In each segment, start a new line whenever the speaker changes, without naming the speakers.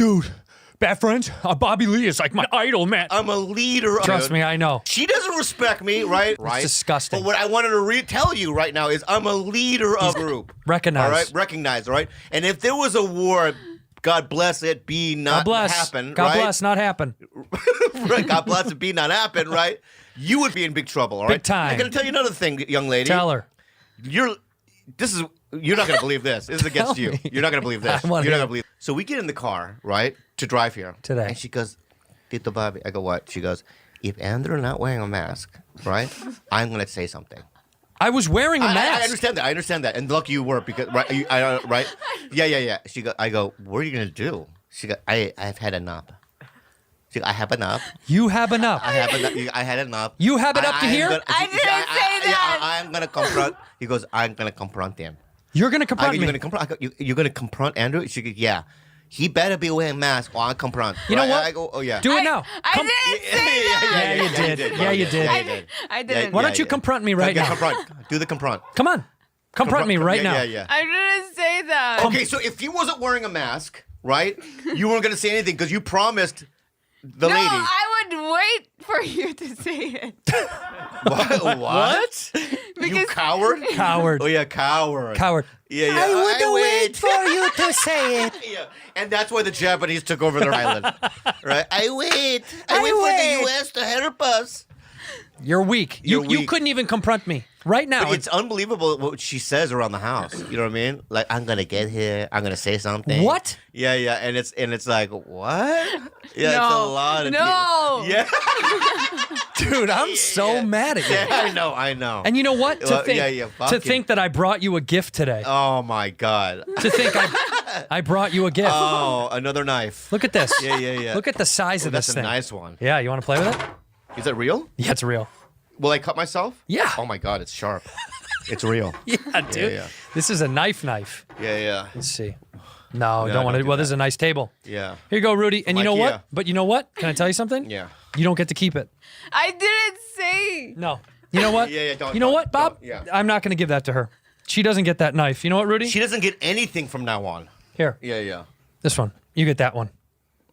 dude. Bad friends? Bobby Lee is like my idol, man.
I'm a leader.
Trust me, I know.
She doesn't respect me, right?
It's disgusting.
But what I wanted to tell you right now is I'm a leader of a group.
Recognize.
All right? Recognize, all right? And if there was a war, God bless it, be not happen,
God
right?
bless, not happen.
Right, God bless it, be not happen, right? You would be in big trouble, all right?
Big time.
I'm going to tell you another thing, young lady.
Tell her.
You're not going to believe this. This is against you. You're not going to believe this. You're not going to believe. So we get in the car, right, to drive here
today,
and she goes, "Tito Bobby." I go, "What?" She goes, "If Andrew not wearing a mask, right, I'm going to say something."
I was wearing a mask.
I understand that. I understand that. And lucky you were because right, right? Yeah. I go, "What are you going to do?" She goes, "I've had enough." She goes, "I have enough."
You have enough.
I have enough. I had enough.
You have it up to here?
I didn't say that.
I'm going to confront. He goes, "I'm going to confront him."
You're going to confront me.
You're going to confront Andrew? She goes, "Yeah. He better be wearing a mask or I'll confront."
You know what?
I go, "Oh, yeah."
Do it now.
I didn't say that.
Yeah, you did. Yeah, you did.
I didn't.
Why don't you confront me right now?
Confront. Do the confront.
Come on. Confront me right now.
Yeah.
I didn't say that.
Okay, so if he wasn't wearing a mask, right, you weren't going to say anything because you promised the lady.
No, I would wait for you to say it.
What? You coward?
Coward.
Oh, yeah, coward.
Coward.
Yeah.
I would wait for you to say it.
Yeah. And that's why the Japanese took over their island. Right? I wait for the U.S. to help us.
You're weak. You couldn't even confront me right now.
But it's unbelievable what she says around the house. You know what I mean? Like, I'm gonna get here. I'm gonna say something.
What?
Yeah. And it's like, what? Yeah,
No.
it's a lot of
No.
Yeah.
Dude, I'm so mad at you.
Yeah, I know.
And you know what?
Well, fucking-
think that I brought you a gift today.
Oh my God.
To think I brought you a gift.
Oh, another knife.
Look at this.
Yeah.
Look at the size of this
That's
thing.
a nice one.
Yeah, you want to play with it?
Is that real?
Yeah, it's real.
Will I cut myself?
Yeah.
Oh my God, it's sharp. It's real.
Yeah, dude.
Yeah.
This is a knife.
Yeah.
Let's see. No,
No,
don't want to.
don't do
Well,
that.
this is a nice table.
Yeah.
Here you go, Rudy. And you know
IKEA.
what? But you know what? Can I tell you something?
Yeah.
You don't get to keep it.
I didn't say.
No. You know what?
Yeah, don't.
You know what, Bob?
Yeah.
I'm not going to give that to her. She doesn't get that knife. You know what, Rudy?
She doesn't get anything from now on.
Here.
Yeah.
This one. You get that one.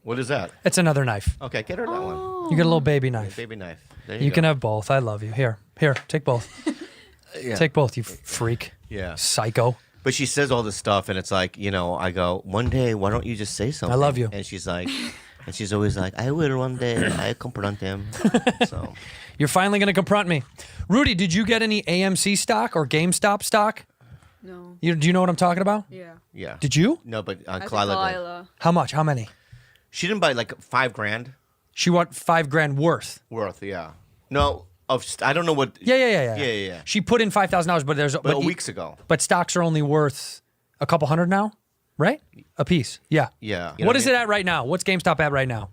What is that?
It's another knife.
Okay, get her that one.
You get a little baby knife.
Baby knife. There
You
go.
can have both. I love you. Here, take both.
Yeah.
Take both, you freak.
Yeah.
Psycho.
But she says all this stuff, and it's like, I go, one day, why don't you just say something?
I love you.
And she's like, and she's always like, I will one day. I confront him. So
You're finally going to confront me. Rudy, did you get any AMC stock or GameStop stock?
No.
Do you know what I'm talking about?
yeah.
Did you?
No, but
I think
Kalila did.
Kalila.
How much? How many?
She didn't buy like $5,000
She want $5,000 worth.
worth. Yeah. No, I don't know what.
Yeah. She put in $5,000, but there's
But weeks ago.
But stocks are only worth a couple hundred now, right? A piece. Yeah.
Yeah.
What is it at right now? What's GameStop at right now?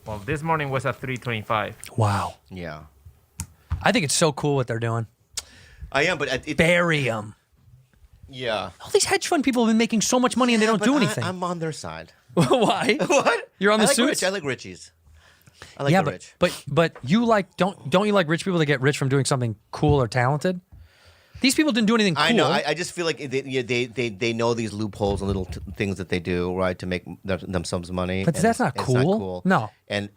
Well, this morning was at 325.
Wow.
Yeah.
I think it's so cool what they're doing.
I am, but
Bury them.
yeah.
All these hedge fund people have been making so much money and they don't do anything.
I'm on their side.
Why?
What?
You're on the
I like
suits?
Rich. I like Richies. I like
yeah,
the
but
rich.
but you like don't you like rich people that get rich from doing something cool or talented? These people didn't do anything cool.
I know. I just feel like they know these loopholes and little things that they do, right, to make themselves money.
But
and
that's not
it's
cool.
not cool.
No.
And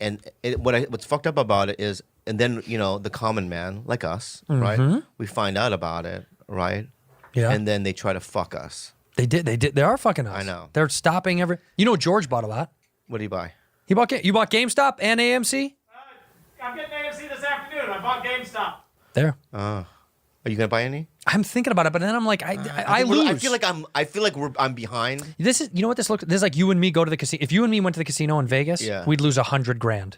what's fucked up about it is, and then the common man like us, right? We find out about it, right?
Yeah.
And then they try to fuck us.
They did. They are fucking us.
I know.
They're stopping every. George bought a lot.
What do you buy?
You bought GameStop and AMC.
I'm getting AMC this afternoon. I bought GameStop.
There.
Are you gonna buy any?
I'm thinking about it, but then I'm like, I lose.
I feel like I'm behind.
This is, what this looks. This is like you and me go to the casino. If you and me went to the casino in Vegas,
Yeah.
we'd lose $100,000.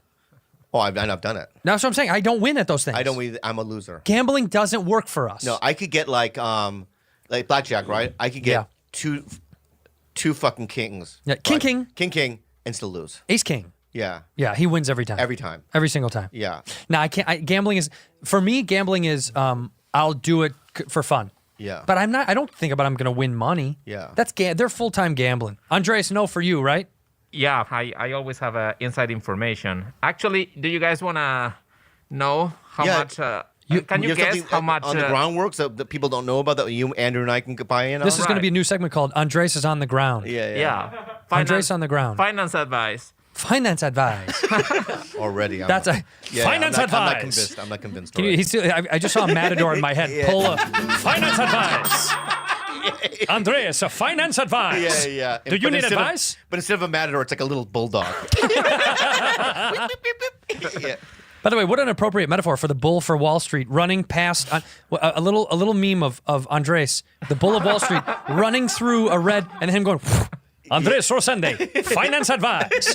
Oh, I've done it.
That's what I'm saying. I don't win at those things.
I don't. I'm a loser.
Gambling doesn't work for us.
No, I could get like blackjack, right? I could get two fucking kings.
Yeah,
right?
king,
and still lose.
ace king.
Yeah,
Yeah, he wins every time.
every time.
Every single time.
Yeah,
Now I can't. Gambling is for me. Gambling is. I'll do it for fun.
yeah.
But I'm not. I don't think about I'm going to win money.
Yeah.
They're full time gambling. Andreas, no for you, right?
Yeah, I always have inside information. Actually, do you guys want to know how
Yeah.
much? Can you
have
guess
something
how much?
on the groundwork that people don't know about that you, Andrew, and I can buy in on?
This is going to
Right.
be a new segment called Andres is on the ground.
Yeah.
Yeah.
Andres on the ground.
Finance advice.
Finance advice.
Already.
That's a finance advice.
I'm not convinced.
Can you, I just saw a matador in my head. Pull a finance advice. Andreas, a finance advice.
Yeah.
Do you need advice?
But instead of a matador, it's like a little bulldog. Yeah.
By the way, what an appropriate metaphor for the bull for Wall Street running past a little meme of Andres, the bull of Wall Street, running through a red and him going, Andres Rosende, finance advice.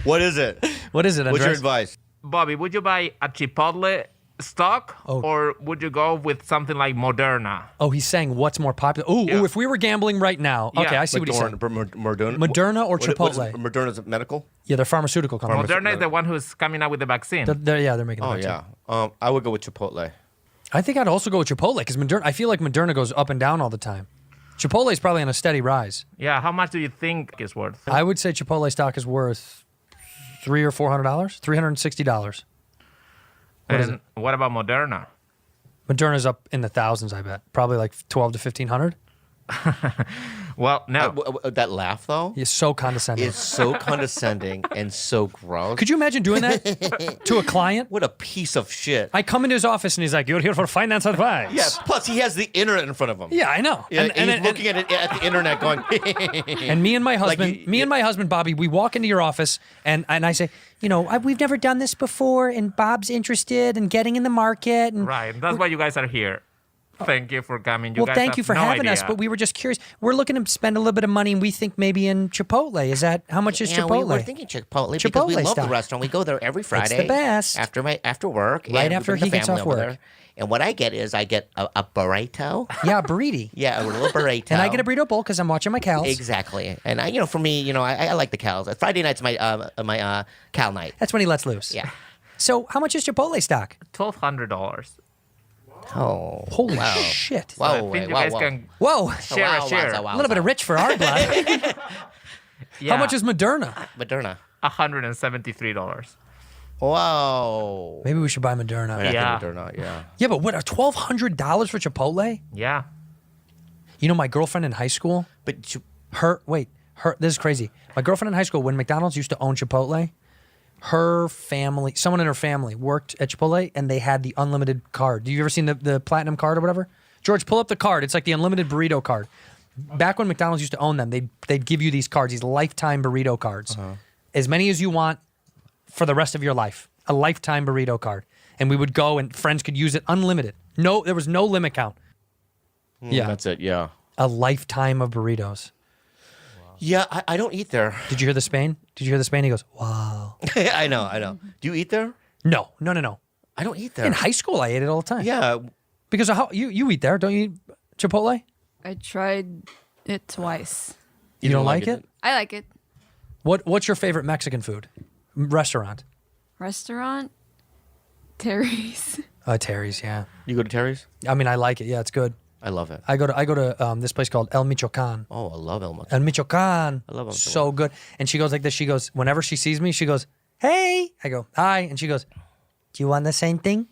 What is it?
What is it, Andres?
What's your advice?
Bobby, would you buy a Chipotle stock or would you go with something like Moderna?
Oh, he's saying what's more popular. Ooh, if we were gambling right now. Okay,
Yeah.
I see what he's saying.
Moderna?
Moderna or Chipotle?
Moderna's medical?
Yeah, they're pharmaceutical companies.
Moderna is the one who's coming out with the vaccine.
They're making the
Oh,
vaccine.
yeah. I would go with Chipotle.
I think I'd also go with Chipotle because Moderna. I feel like Moderna goes up and down all the time. Chipotle is probably on a steady rise.
Yeah, how much do you think it's worth?
I would say Chipotle stock is worth $300 or $400, $360. What is it?
What about Moderna?
Moderna's up in the thousands, I bet. Probably like 12 to 1500.
Well, no.
That laugh, though,
He's so condescending.
is so condescending and so gross.
Could you imagine doing that to a client?
What a piece of shit.
I come into his office and he's like, "You're here for finance advice."
Yeah, plus he has the internet in front of him.
Yeah, I know.
Yeah, and he's looking at it at the internet going,
And me and my husband,
you-
my husband Bobby, we walk into your office and I say, we've never done this before, and Bob's interested in getting in the market. And
Right. That's why you guys are here. Thank you for coming. You
well,
guys
thank
have
you for
no
having us,
idea.
but we were just curious. We're looking to spend a little bit of money, and we think maybe in Chipotle. Is that how much is Chipotle?
We're thinking Chipotle because
Chipotle
we love
style.
the restaurant. We go there every Friday.
the best.
After work.
Right
and we
after
bring the
he gets
family
off
over
work.
there. And what I get is I get a burrito.
Yeah, burrito.
Yeah, a little burrito.
And I get a burrito bowl because I'm watching my cows.
Exactly. And for me, I like the cows. Friday night's my cow night.
That's when he lets loose.
Yeah.
So how much is Chipotle stock?
$1,200.
Oh.
Holy
wow.
shit.
Whoa,
I think you guys can
Whoa.
share a share.
A little bit of rich for our blood.
Yeah,
How much is Moderna?
Moderna.
$173.
Whoa.
Maybe we should buy Moderna.
Yeah.
Moderna, yeah.
Yeah, but what, $1,200 for Chipotle?
Yeah.
My girlfriend in high school,
But
this is crazy. My girlfriend in high school, when McDonald's used to own Chipotle, someone in her family worked at Chipotle and they had the unlimited card. Do you ever seen the platinum card or whatever? George, pull up the card. It's like the unlimited burrito card. Back when McDonald's used to own them, they'd give you these cards, these lifetime burrito cards. As many as you want for the rest of your life. A lifetime burrito card. And we would go and friends could use it unlimited. No, there was no limit count. Yeah.
That's it, yeah.
A lifetime of burritos.
Yeah, I don't eat there.
Did you hear the Spain? Did you hear the Spain? He goes, wow.
I know. Do you eat there?
No.
I don't eat there.
In high school, I ate it all the time.
Yeah.
Because of how you eat there, don't you eat Chipotle?
I tried it twice.
You don't like it?
I like it.
What's your favorite Mexican food? Restaurant?
Restaurant? Terry's.
Terry's, yeah.
You go to Terry's?
I mean, I like it. Yeah, it's good.
I love it.
I go to this place called El Michoacan.
Oh, I love El Michoacan.
El Michoacan.
I love El
So good. And she goes like this. She goes, whenever she sees me, she goes, hey. I go, hi. And she goes, do you want the same thing?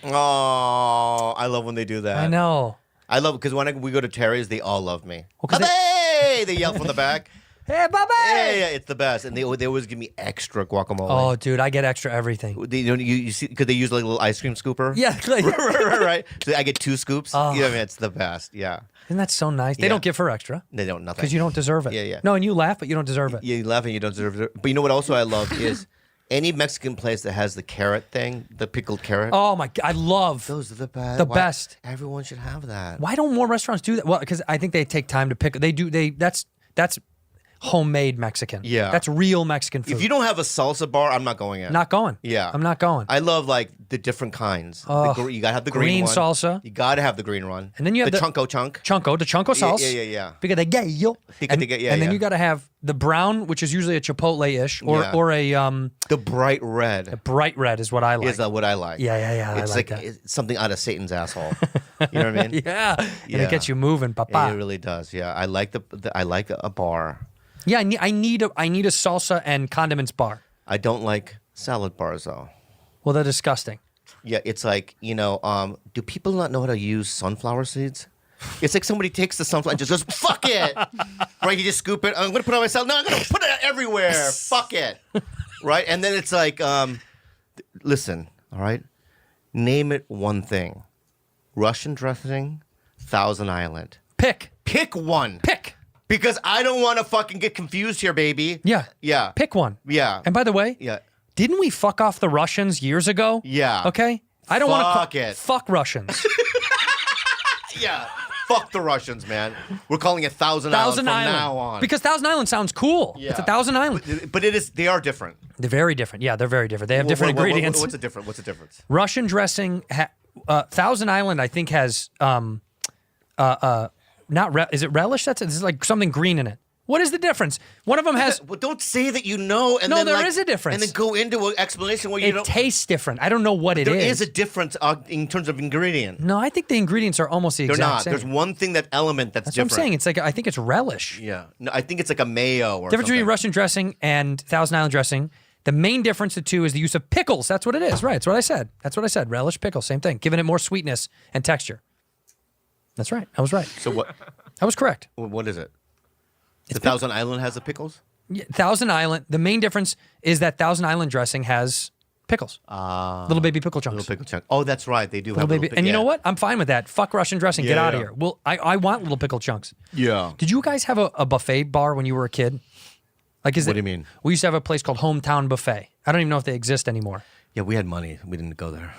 Oh, I love when they do that.
I know.
I love because when we go to Terry's, they all love me.
Well, 'cause
Hey! They yell from the back.
Hey, Bobby!
Yeah, it's the best, and they always give me extra guacamole.
Oh, dude, I get extra everything.
You see because they use like a little ice cream scooper.
Yeah. Like,
right. So I get 2 scoops.
Oh.
Yeah, I mean, it's the best. Yeah,
isn't that so nice? They
Yeah.
don't give her extra
they don't nothing
because you don't deserve it.
Yeah.
No, and you laugh, but you don't deserve it.
Yeah, you laugh and you don't deserve it. But you know what? Also, I love is any Mexican place that has the carrot thing, the pickled carrot.
Oh my God, I love.
Those are the best.
The best.
Everyone should have that.
Why don't more restaurants do that? Well, because I think they take time to pick. That's homemade Mexican.
Yeah.
That's real Mexican food.
If you don't have a salsa bar, I'm not going in.
not going.
Yeah.
I'm not going.
I love like the different kinds.
Oh,
You gotta have the green
green
one.
salsa.
You gotta have the green one.
And then you have
the
the-
chunko chunk.
the chunko sauce.
Yeah.
Pico de gallo.
Pico
and,
de gallo, yeah,
and then
yeah.
you got to have the brown, which is usually a Chipotle-ish, or
Yeah.
or a
The bright red
bright red is what I like.
is what I like.
Yeah. I
It's
like that.
It's something out of Satan's asshole. You know what I mean?
Yeah. And
Yeah.
it gets you moving, papa.
It really does. Yeah, I like a bar.
Yeah, I need a salsa and condiments bar.
I don't like salad bars though.
Well, they're disgusting.
Yeah, it's like do people not know how to use sunflower seeds? It's like somebody takes the sunflower and just goes, fuck it. Right? You just scoop it. I'm going to put it on myself. No, I'm going to put it everywhere. Fuck it. Right? And then it's like, listen, all right? Name it one thing. Russian dressing, Thousand Island.
Pick
one.
Pick.
Because I don't want to fucking get confused here, baby.
Yeah.
Yeah.
Pick one.
Yeah.
And by the way,
Yeah.
didn't we fuck off the Russians years ago?
Yeah.
Okay? I don't want
Fuck
to
it.
fuck Russians.
Yeah. Fuck the Russians, man. We're calling it Thousand Island from now on.
Because Thousand Island sounds cool.
Yeah.
It's a Thousand Island.
But it is. They are different.
They're very different. Yeah, they're very different. They have different ingredients.
What's the difference? What's the difference?
Russian dressing, Thousand Island, I think has is it relish? It's like something green in it. What is the difference? One of them has.
Well, don't say that you know. And
No,
then
there is a difference.
And then go into an explanation where you
It
don't.
tastes different. I don't know what it is.
There is a difference in terms of ingredient.
No, I think the ingredients are almost the
They're
exact
not.
same.
There's one thing element that's
That's
different.
what I'm saying. It's like I think it's relish.
Yeah. No, I think it's like a mayo or
Difference between
something.
Russian dressing and Thousand Island dressing. The main difference the two is the use of pickles. That's what it is. Right. That's what I said. That's what I said. Relish, pickle, same thing. Giving it more sweetness and texture. That's right. I was right.
So what?
I was correct.
What is it? The Thousand Island has the pickles.
Yeah, Thousand Island. The main difference is that Thousand Island dressing has pickles. Little baby pickle chunks.
Little pickle chunk. Oh, that's right. They do
Little
have
baby.
little
And you know
yeah.
what? I'm fine with that. Fuck Russian dressing. Get
Yeah,
out of
yeah.
here. Well, I want little pickle chunks.
Yeah.
Did you guys have a buffet bar when you were a kid? Like,
What do you mean?
We used to have a place called Hometown Buffet. I don't even know if they exist anymore.
Yeah, we had money. We didn't go there.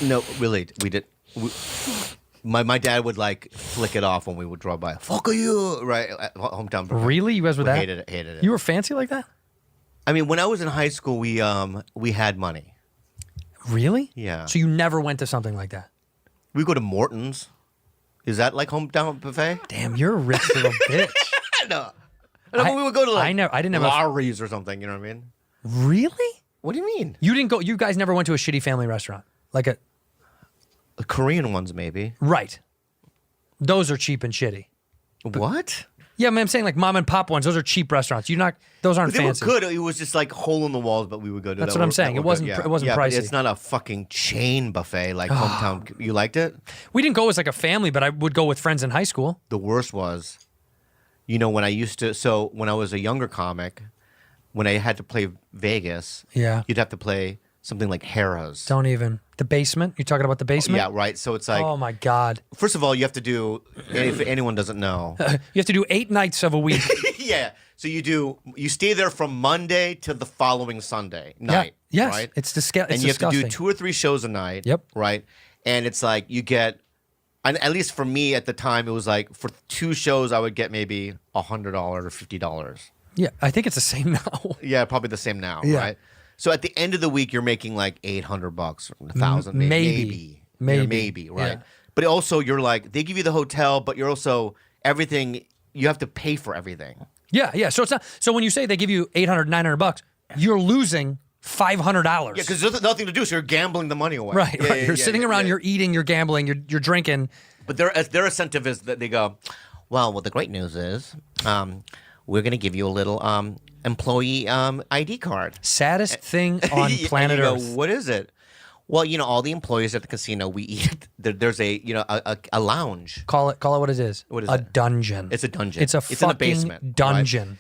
No, really, we did. My dad would like flick it off when we would drive by. Fuck you, right? At hometown. Buffet.
Really? You guys were
We
that?
hated it. Hated it.
You were fancy like that?
I mean, when I was in high school, we had money.
Really?
Yeah.
So you never went to something like that?
We go to Morton's. Is that like hometown buffet?
Damn, you're a rich little bitch.
No. No, we would go to like
I didn't have
Lowry's or something. You know what I mean?
Really?
What do you mean?
You didn't go. You guys never went to a shitty family restaurant, like a
The Korean ones, maybe.
right. Those are cheap and shitty.
What?
Yeah, I mean, I'm saying like mom and pop ones. Those are cheap restaurants. Those aren't
They
fancy.
were good. It was just like hole in the walls, but we would go to.
That's
that
what I'm
were-
saying.
that
It
were
wasn't
good,
pr- it wasn't
yeah, but
pricey.
it's not a fucking chain buffet like hometown. You liked it?
We didn't go as like a family, but I would go with friends in high school.
The worst was, when I used to. So when I was a younger comic, when I had to play Vegas,
Yeah.
you'd have to play something like Harrah's.
Don't even the basement. You're talking about the basement.
Yeah, right. So it's like,
Oh my god.
first of all, you have to do. If anyone doesn't know,
You have to do 8 nights of a week.
yeah. So you stay there from Monday to the following Sunday night.
Yeah. Yes.
Right?
It's
And you have
disgusting.
to do 2 or 3 shows a night.
Yep.
Right. And it's like you get, and at least for me at the time, it was like for 2 shows I would get maybe $100 or $50.
Yeah, I think it's the same now.
Yeah, probably the same now.
Yeah.
Right. So at the end of the week, you're making like $800, $1,000,
Maybe.
maybe, right?
Yeah.
But also, you're like they give you the hotel, but you're also everything. You have to pay for everything.
Yeah. So it's not. So when you say they give you $800, $900, you're losing $500.
Yeah, because there's nothing to do, so you're gambling the money away.
Right.
Yeah,
Right.
yeah,
You're
yeah,
sitting
yeah,
around.
yeah.
You're eating. You're gambling. You're drinking.
But their incentive is that they go, well, the great news is, we're going to give you a little employee ID card.
Saddest thing on
And
planet
you go,
Earth.
what is it? Well, all the employees at the casino, we eat. There's a lounge.
Call it what it is.
What is
a
it?
dungeon.
It's a dungeon.
It's a
It's in a
fucking
basement, right?
dungeon.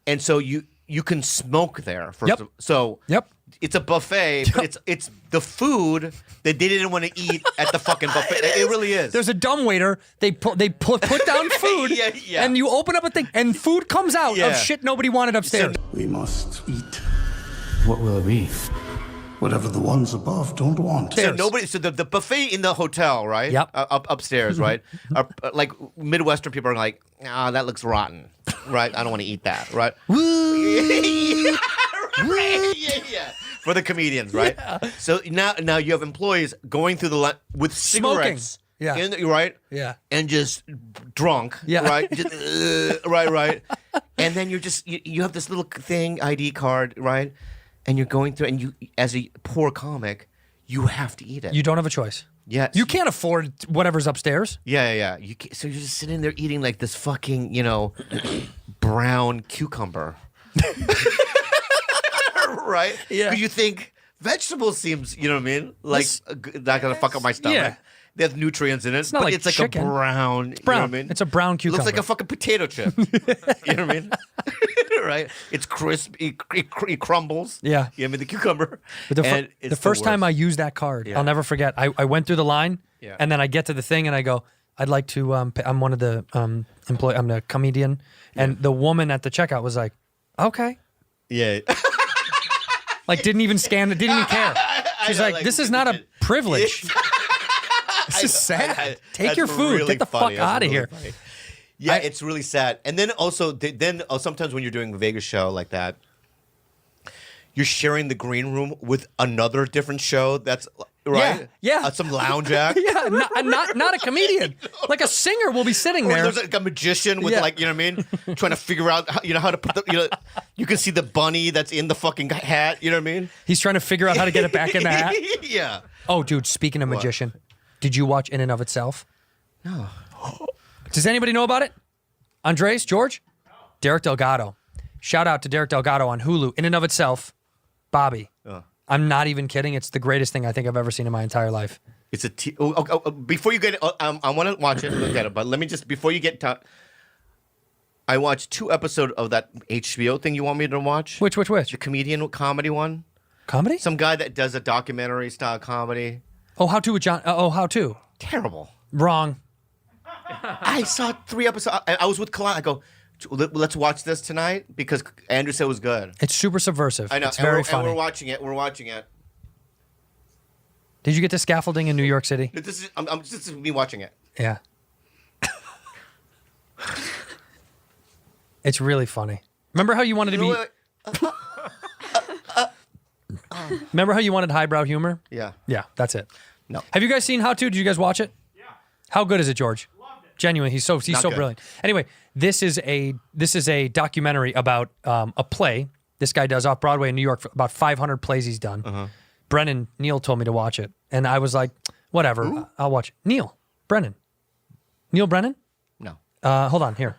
And so you can smoke there.
Yep.
So
Yep.
it's a buffet, but it's the food that they didn't want to eat at the fucking buffet. It really is.
There's a dumbwaiter. They put down food,
Yeah.
and you open up a thing, and food comes out
Yeah.
of shit nobody wanted upstairs.
We must eat
What will it be?
whatever the ones above don't want.
So the buffet in the hotel, right?
Yep.
Upstairs, right? Are, like Midwestern people are like, that looks rotten, right? I don't want to eat that, right? Right. Yeah. For the comedians, right? So now you have employees going through the with
Smoking.
cigarettes,
Yeah.
right?
Yeah.
And just drunk,
Yeah.
right? Just, right. And then you have this little thing, ID card, right? And you're going through, and you, as a poor comic, you have to eat it.
You don't have a choice.
Yes.
You can't afford whatever's upstairs.
Yeah. So you're just sitting there eating like this fucking, brown cucumber. Right?
Yeah.
Because you think vegetables seems, you know what I mean? Like, not going to fuck up my stomach.
Yeah.
They have nutrients in it.
not
but
like
it's like
chicken.
a brown. It's
brown.
You know what I mean?
It's a brown
It
cucumber.
looks like a fucking potato chip. You know what I mean? Right? It's crisp. It crumbles.
Yeah.
You know what I mean? The cucumber.
But
And it's
the first time I
worst.
used that card,
Yeah.
I'll never forget. I went through the line,
Yeah.
and then I get to the thing, and I go, "I'd like to. I'm one of the employee. I'm a comedian." And the woman at the checkout was like, "Okay,"
Yeah.
like didn't even scan it, didn't even care. She's
know,
like, "This is not a privilege. This is sad. Take
That's
your food.
really
Get the
funny.
fuck out of
That's
here."
really funny. Yeah, it's really sad. And then also, sometimes when you're doing a Vegas show like that, you're sharing the green room with another different show. That's right.
Yeah.
Some lounge act.
Yeah, not a comedian. Like a singer will be sitting
Or
there.
there's like a magician with
Yeah.
like, you know what I mean? Trying to figure out, how to put the, you can see the bunny that's in the fucking hat. You know what I mean?
He's trying to figure out how to get it back in the hat.
Yeah.
Oh, dude, speaking of magician, did you watch In and of Itself?
No.
Does anybody know about it? Andres, George? No. Derek Delgado. Shout out to Derek Delgado on Hulu. In and of Itself, Bobby. I'm not even kidding. It's the greatest thing I think I've ever seen in my entire life.
It's a before you get I want to watch it and look at it, but let me just before you get to I watched 2 episodes of that HBO thing you want me to watch.
Which?
The comedian comedy one.
Comedy?
Some guy that does a documentary style comedy.
Oh, How To with John. How To.
Terrible.
Wrong.
I saw 3 episodes. I was with Kalani. I go, let's watch this tonight because Andrew said it was good.
It's super subversive.
I know.
It's very
and
funny.
we're watching it. We're watching it.
Did you get to scaffolding in New York City?
This is me watching it.
Yeah. It's really funny. Remember how you wanted to be? Remember how you wanted highbrow humor?
Yeah.
Yeah, that's it.
No.
Have you guys seen How To? Did you guys watch it? Yeah. How good is it, George? Loved it. Genuinely, he's so
Not good.
brilliant. Anyway, this is a documentary about a play this guy does off Broadway in New York. About 500 plays he's done. Brennan Neil told me to watch it, and I was like, whatever, I'll watch it. Neil Brennan.
No.
Hold on here.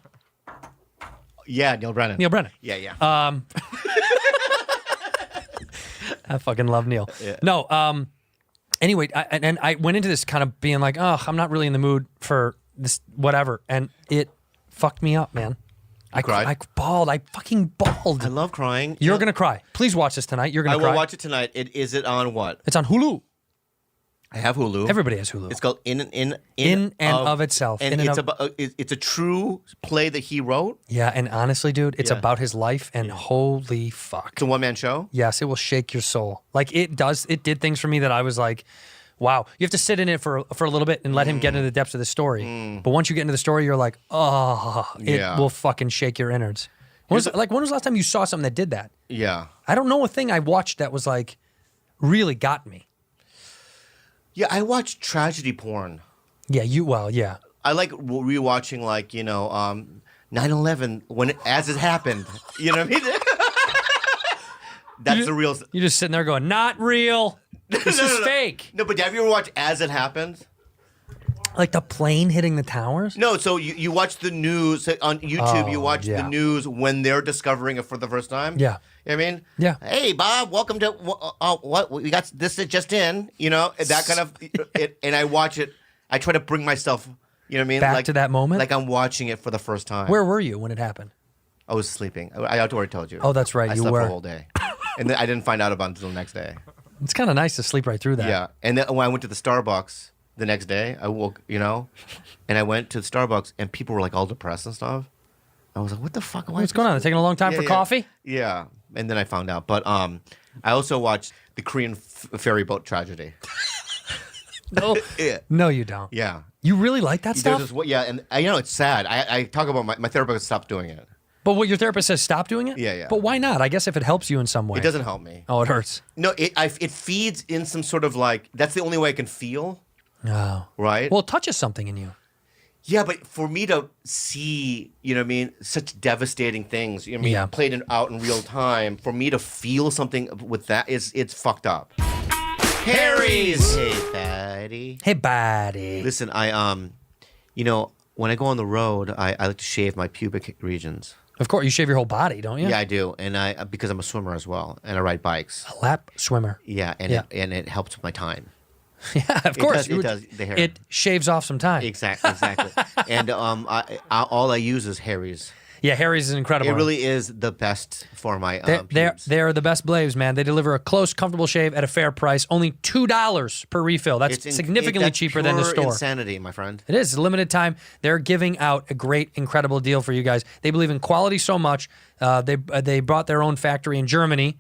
Yeah, Neil Brennan.
Neil Brennan.
Yeah.
I fucking love Neil.
Yeah.
No. Anyway, I went into this kind of being like, oh, I'm not really in the mood for this, whatever, and it fucked me up, man. I
cried?
I bawled. I fucking bawled.
I love crying.
You're gonna cry. Please watch this tonight. You're
I
gonna cry.
will watch it tonight. Is it on what?
It's on Hulu.
I have Hulu.
Everybody has Hulu.
It's called In and
of Itself.
and
In and
it's
of-
about it's a true play that he wrote.
Yeah, and honestly, dude, it's
Yeah.
about his life, and holy fuck.
It's a one man show.
Yes, it will shake your soul. Like it does. It did things for me that I was like, wow. You have to sit in it for a little bit and let him get into the depths of the story. But once you get into the story, you're like, oh, it
Yeah.
will fucking shake your innards. When was the last time you saw something that did that?
Yeah.
I don't know a thing I watched that was like really got me.
Yeah, I watch tragedy porn.
Yeah, yeah.
I like rewatching 9/11 as it happened. You know what I mean? That's the real.
You're just sitting there going, not real. This is fake.
No, but have you ever watched As It Happened?
Like the plane hitting the towers?
No, so you watch the news on YouTube.
Oh,
You watch
yeah.
the news when they're discovering it for the first time.
Yeah.
You know what I mean?
Yeah.
Hey, Bob, welcome to what we got. This that just in. You know that kind of. And I watch it. I try to bring myself. You know what I mean?
Back to that moment?
Like I'm watching it for the first time.
Where were you when it happened?
I was sleeping. I already told you.
Oh, that's right,
I
you
slept
were.
for a whole day, and then I didn't find out about it until the next day.
It's kind of nice to sleep right through that.
Yeah, and then when I went to the Starbucks the next day, I woke, and I went to the Starbucks, and people were like all depressed and stuff. I was like, "What the fuck?
What's going on? Taking a long time for coffee?
Yeah, and then I found out. But I also watched the Korean ferry boat tragedy.
No,
Yeah.
no, you don't.
Yeah,
You really like that
There's
stuff?
this, and it's sad. I talk about my therapist stopped doing it.
But what your therapist says, stop doing it?
Yeah.
But why not? I guess if it helps you in some way.
It doesn't help me.
Oh, it hurts.
No, it feeds in some sort of that's the only way I can feel.
Oh.
Right.
Well, it touches something in you.
Yeah, but for me to see, such devastating things,
Yeah.
played out in real time, for me to feel something with that it's fucked up. Harry's. Hey, buddy.
Hey, buddy.
Listen, I when I go on the road, I like to shave my pubic regions.
Of course, you shave your whole body, don't you?
Yeah, I do, and because I'm a swimmer as well, and I ride bikes.
A lap swimmer.
Yeah, and
Yeah.
it helps with my time.
Yeah, of course.
It does the hair.
It shaves off some time.
Exactly. And all I use is Harry's.
Yeah, Harry's is incredible.
It really is the best for my
They're
pubes.
the best blades, man. They deliver a close, comfortable shave at a fair price. Only $2 per refill. That's significantly
that's
cheaper than the
pure
store.
Insanity, my friend.
It is limited time. They're giving out a great, incredible deal for you guys. They believe in quality so much. They brought their own factory in Germany,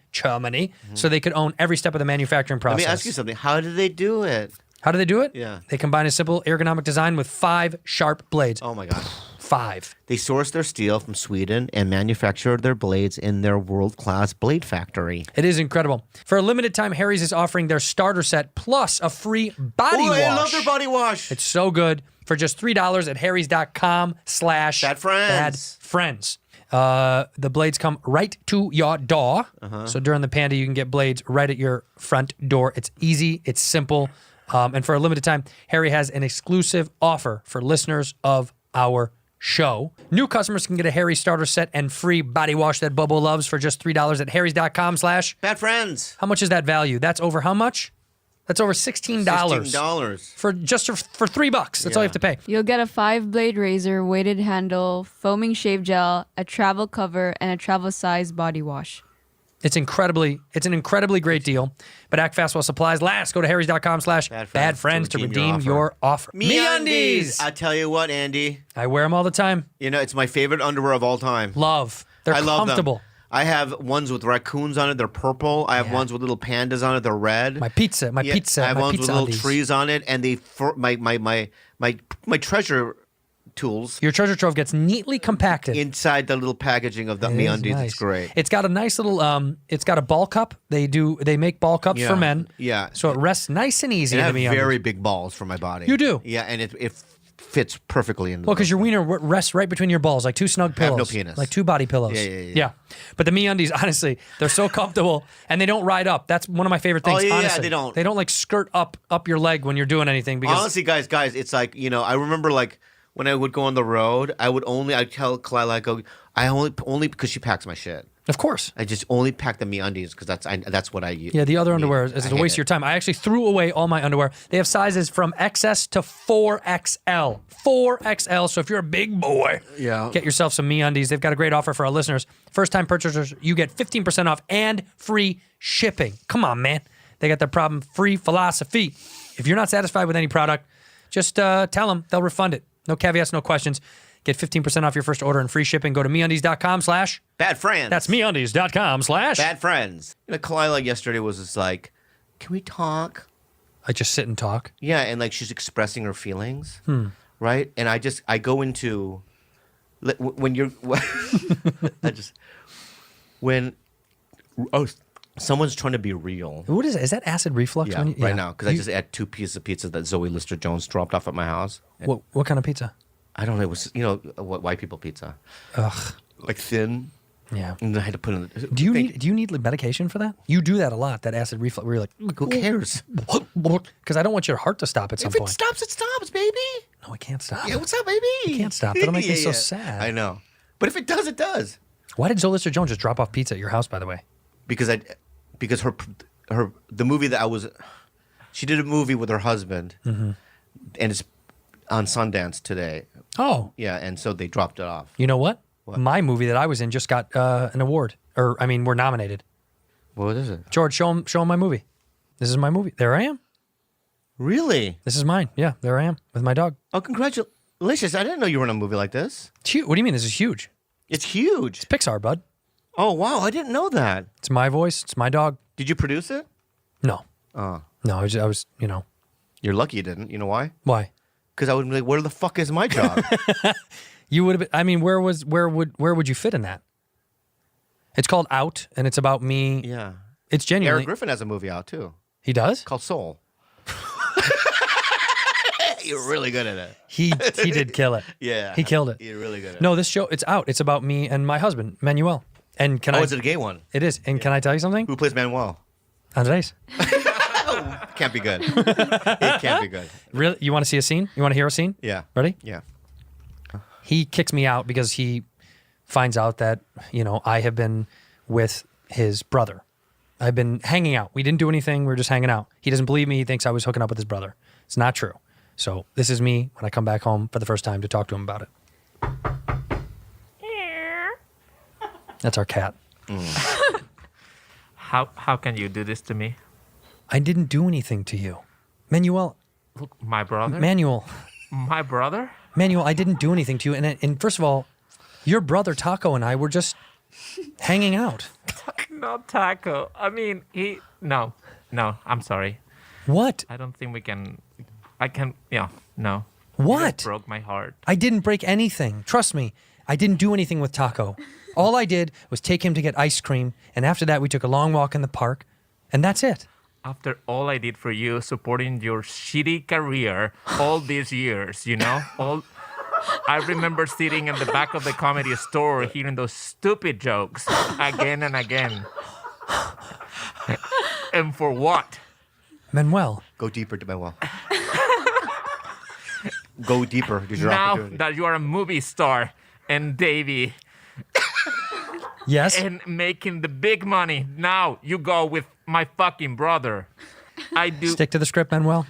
so they could own every step of the manufacturing
Let
process.
me ask you something. How do they do it?
How do they do it?
Yeah.
They combine a simple ergonomic design with 5 sharp blades.
Oh my God.
5.
They source their steel from Sweden and manufacture their blades in their world-class blade factory.
It is incredible. For a limited time, Harry's is offering their starter set plus a free body wash.
I love their body wash.
It's so good for just $3 at harrys.com/badfriends. The blades come right to your door. So during the panda, you can get blades right at your front door. It's easy. It's simple. And for a limited time, Harry has an exclusive offer for listeners of our show. New customers can get a Harry starter set and free body wash that Bobo loves for just $3 at harrys.com/
Bad friends.
How much is that value? That's over how much? That's over $16.
$16.
For $3. That's all you have to pay.
You'll get a 5-blade razor, weighted handle, foaming shave gel, a travel cover, and a travel size body wash.
It's an incredibly great deal. But act fast while supplies last. Go to harrys.com/badfriends to redeem your offer.
MeUndies. I tell you what, Andy.
I wear them all the time.
You know, it's my favorite underwear of all time.
Love. They're
I love
comfortable.
them. I have ones with raccoons on it. They're purple. I have ones with little pandas on it. They're red.
My pizza.
I have
my
ones
pizza
with little
undies.
trees on it, and my treasure tools
Your treasure trove gets neatly compacted.
inside the little packaging of the
It is
MeUndies.
nice.
It's great.
It's got a nice little. It's got a ball cup. They make ball cups
Yeah.
for men.
Yeah.
So it rests nice and easy
And I
in
have
the MeUndies.
very big balls for my body.
You do?
Yeah, and it fits perfectly in.
Well, because your wiener rests right between your balls, like 2 snug
I have
pillows.
no penis.
Like 2 body pillows.
Yeah.
But the MeUndies, honestly, they're so comfortable and they don't ride up. That's one of my favorite things.
Oh, yeah,
honestly.
they don't.
They don't like skirt up your leg when you're doing anything. Because
Honestly, guys, it's like, I remember like when I would go on the road, I'd tell Kalila, I only because she packs my shit.
of course.
I just only pack the MeUndies because that's what I use.
Yeah, the other underwear is
I
a
hate
waste of
it.
your time. I actually threw away all my underwear. They have sizes from XS to 4XL. 4XL. So if you're a big boy, get yourself some MeUndies. They've got a great offer for our listeners. First-time purchasers, you get 15% off and free shipping. Come on, man. They got their problem-free philosophy. If you're not satisfied with any product, just tell them. They'll refund it. No caveats, no questions. Get 15% off your first order and free shipping. Go to MeUndies.com/
Bad friends.
That's MeUndies.com/
Bad friends. Kalila yesterday was just like, can we talk?
I just sit and talk.
Yeah, and like she's expressing her feelings, right? And I go into when you're someone's trying to be real.
What is it? Is that acid reflux?
Yeah, right now because I just ate 2 pieces of pizza that Zoe Lister-Jones dropped off at my house. And
What kind of pizza?
I don't know. It was white people pizza,
Ugh.
like thin.
Yeah.
And I had to put in.
Do you need medication for that? You do that a lot. That acid reflux. Where you're like,
Who cares?
Because I don't want your heart to stop at some
If it
point.
stops, it stops, baby.
No, it can't stop.
Yeah, what's up, baby?
You can't stop. That'll make me so
Yeah.
sad.
I know, but if it does, it does.
Why did Zoe Lister-Jones just drop off pizza at your house? By the way.
Because the movie that she did a movie with her husband, and it's on Sundance today.
Oh.
Yeah, and so they dropped it off.
You know what? My movie that I was in just got an award, we're nominated.
What is it?
George, show him my movie. This is my movie. There I am.
Really?
This is mine. Yeah, there I am with my dog.
Oh, congratulations! I didn't know you were in a movie like this.
It's huge. What do you mean? This is huge.
It's huge.
It's Pixar, bud.
Oh wow! I didn't know that.
It's my voice. It's my dog.
Did you produce it?
No.
Oh,
No, I was.
you're lucky you didn't. You know why?
Why?
Because I would be like, where the fuck is my job?
You would have been. I mean, where would you fit in that? It's called Out, and it's about me.
Yeah.
It's genuinely.
Eric Griffin has a movie out too
He does.
called Soul. You're really good at it.
He did kill it.
Yeah.
He killed it.
You're really good at it.
No, this show, it's out. It's about me and my husband, Manuel. And can I?
is it a gay one?
It is. And can I tell you something?
Who plays Manuel?
Andres.
Can't be good. It can't be good.
Really? You want to see a scene? You want to hear a scene?
Yeah.
Ready?
Yeah.
He kicks me out because he finds out that I have been with his brother. I've been hanging out. We didn't do anything. We were just hanging out. He doesn't believe me. He thinks I was hooking up with his brother. It's not true. So this is me when I come back home for the first time to talk to him about it. That's our cat.
How can you do this to me?
I didn't do anything to you. Manuel,
Look, my brother?
Manuel,
My brother?
I didn't do anything to you. And first of all, your brother Taco and I were just hanging out.
Not Taco. I mean, No, I'm sorry.
What?
I don't think we can... no. You
What?
just broke my heart.
I didn't break anything. Trust me. I didn't do anything with Taco. All I did was take him to get ice cream. And after that, we took a long walk in the park. And that's it.
After all I did for you, supporting your shitty career all these years, I remember sitting in the back of the comedy store hearing those stupid jokes again and again. And for what?
Manuel,
Go deeper, Manuel. Go deeper. There's your
Now
opportunity.
that you are a movie star and Davey
yes?
and making the big money, now you go with my fucking brother. I do.
Stick to the script, Manuel.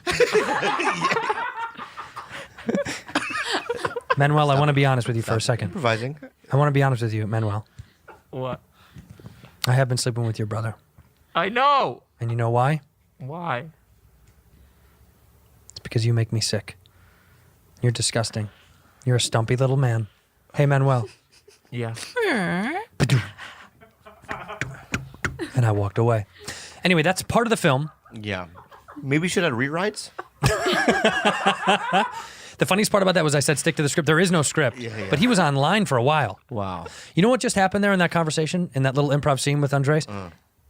Manuel, I want to be honest with you for a second.
Improvising.
I want to be honest with you, Manuel.
What?
I have been sleeping with your brother.
I know.
And you know why?
Why?
It's because you make me sick. You're disgusting. You're a stumpy little man. Hey, Manuel.
Yeah.
And I walked away. Anyway, that's part of the film.
Yeah. Maybe we should have rewrites.
The funniest part about that was I said stick to the script. There is no script.
Yeah.
But he was online for a while.
Wow.
You know what just happened there in that conversation, in that little improv scene with Andres?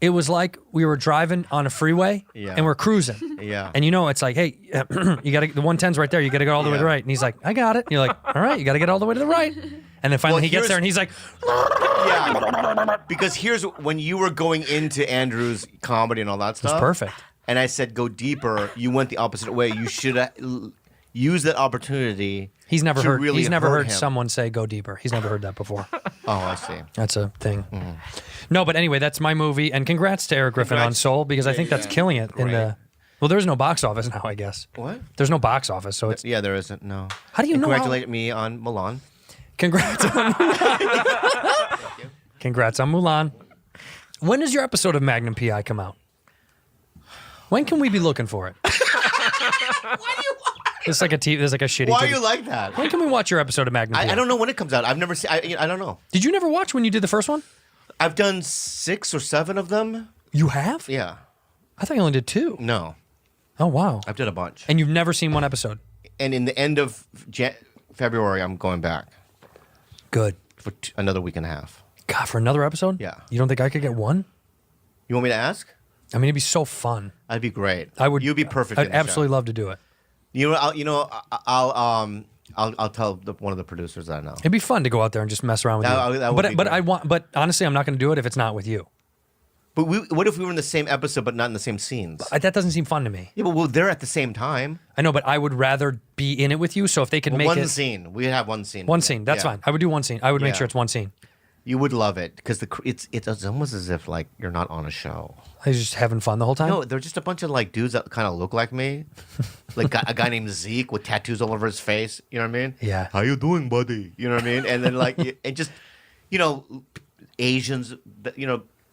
It was like we were driving on a freeway
Yeah.
and we're cruising.
Yeah.
And it's like, hey, you got to the 110's right there. You got to go all the way to the
Yeah.
right. And he's like, I got it. And you're like, all right, you got to get all the way to the right. And then finally
Well,
he gets
here's-
there and he's like,
Yeah. Because here's when you were going into Andrew's comedy and all that stuff.
it's perfect.
And I said go deeper. You went the opposite way. You should have used that opportunity.
He's never
to
heard.
Really
he's never
hurt
heard
him.
someone say "go deeper." He's never heard that before.
Oh, I see.
That's a thing. No, but anyway, that's my movie, and congrats to Eric Griffin on
Congrats.
Soul because I think that's killing it in
Great.
the. Well, there's no box office now, I guess.
What?
There's no box office, so it's
Yeah, there isn't. No.
How do you
And
know how-
Congratulate me on Milan.
congrats on congrats on Mulan. When does your episode of Magnum PI come out? When can we be looking for it? It's like a TV. There's like a shitty.
Why are
TV.
you like that?
When can we watch your episode of Magnum PI?
I don't know when it comes out. I've never seen. I don't know.
Did you never watch when you did the first one?
I've done 6 or 7 of them.
You have?
Yeah.
I thought you only did 2.
No,
Oh wow.
I've done a bunch.
And you've never seen one episode.
And in the end of February, I'm going back
Good.
for another week and a half.
God, for another episode?
Yeah.
You don't think I could get one?
You want me to ask?
I mean, it'd be so fun.
That'd be great.
I would.
You'd be perfect.
I'd
in the show.
absolutely love to do it.
I'll tell one of the producers that I know.
It'd be fun to go out there and just mess around with
That-
you.
that would be
but
great.
But honestly, I'm not going to do it if it's not with you.
But what if we were in the same episode but not in the same scenes?
That doesn't seem fun to me.
Yeah, but we're there at the same time.
I know, but I would rather be in it with you. So if they could
Well,
make
one
it
scene. We have one scene.
one scene, that's
Yeah.
fine. I would do one scene. I would make
Yeah.
sure it's one scene.
You would love it because it's almost as if like you're not on a show.
I was just having fun the whole time.
No, they're just a bunch of like dudes that kind of look like me, like a guy named Zeke with tattoos all over his face. You know what I mean?
Yeah.
How you doing, buddy? You know what I mean? And then like and just Asians,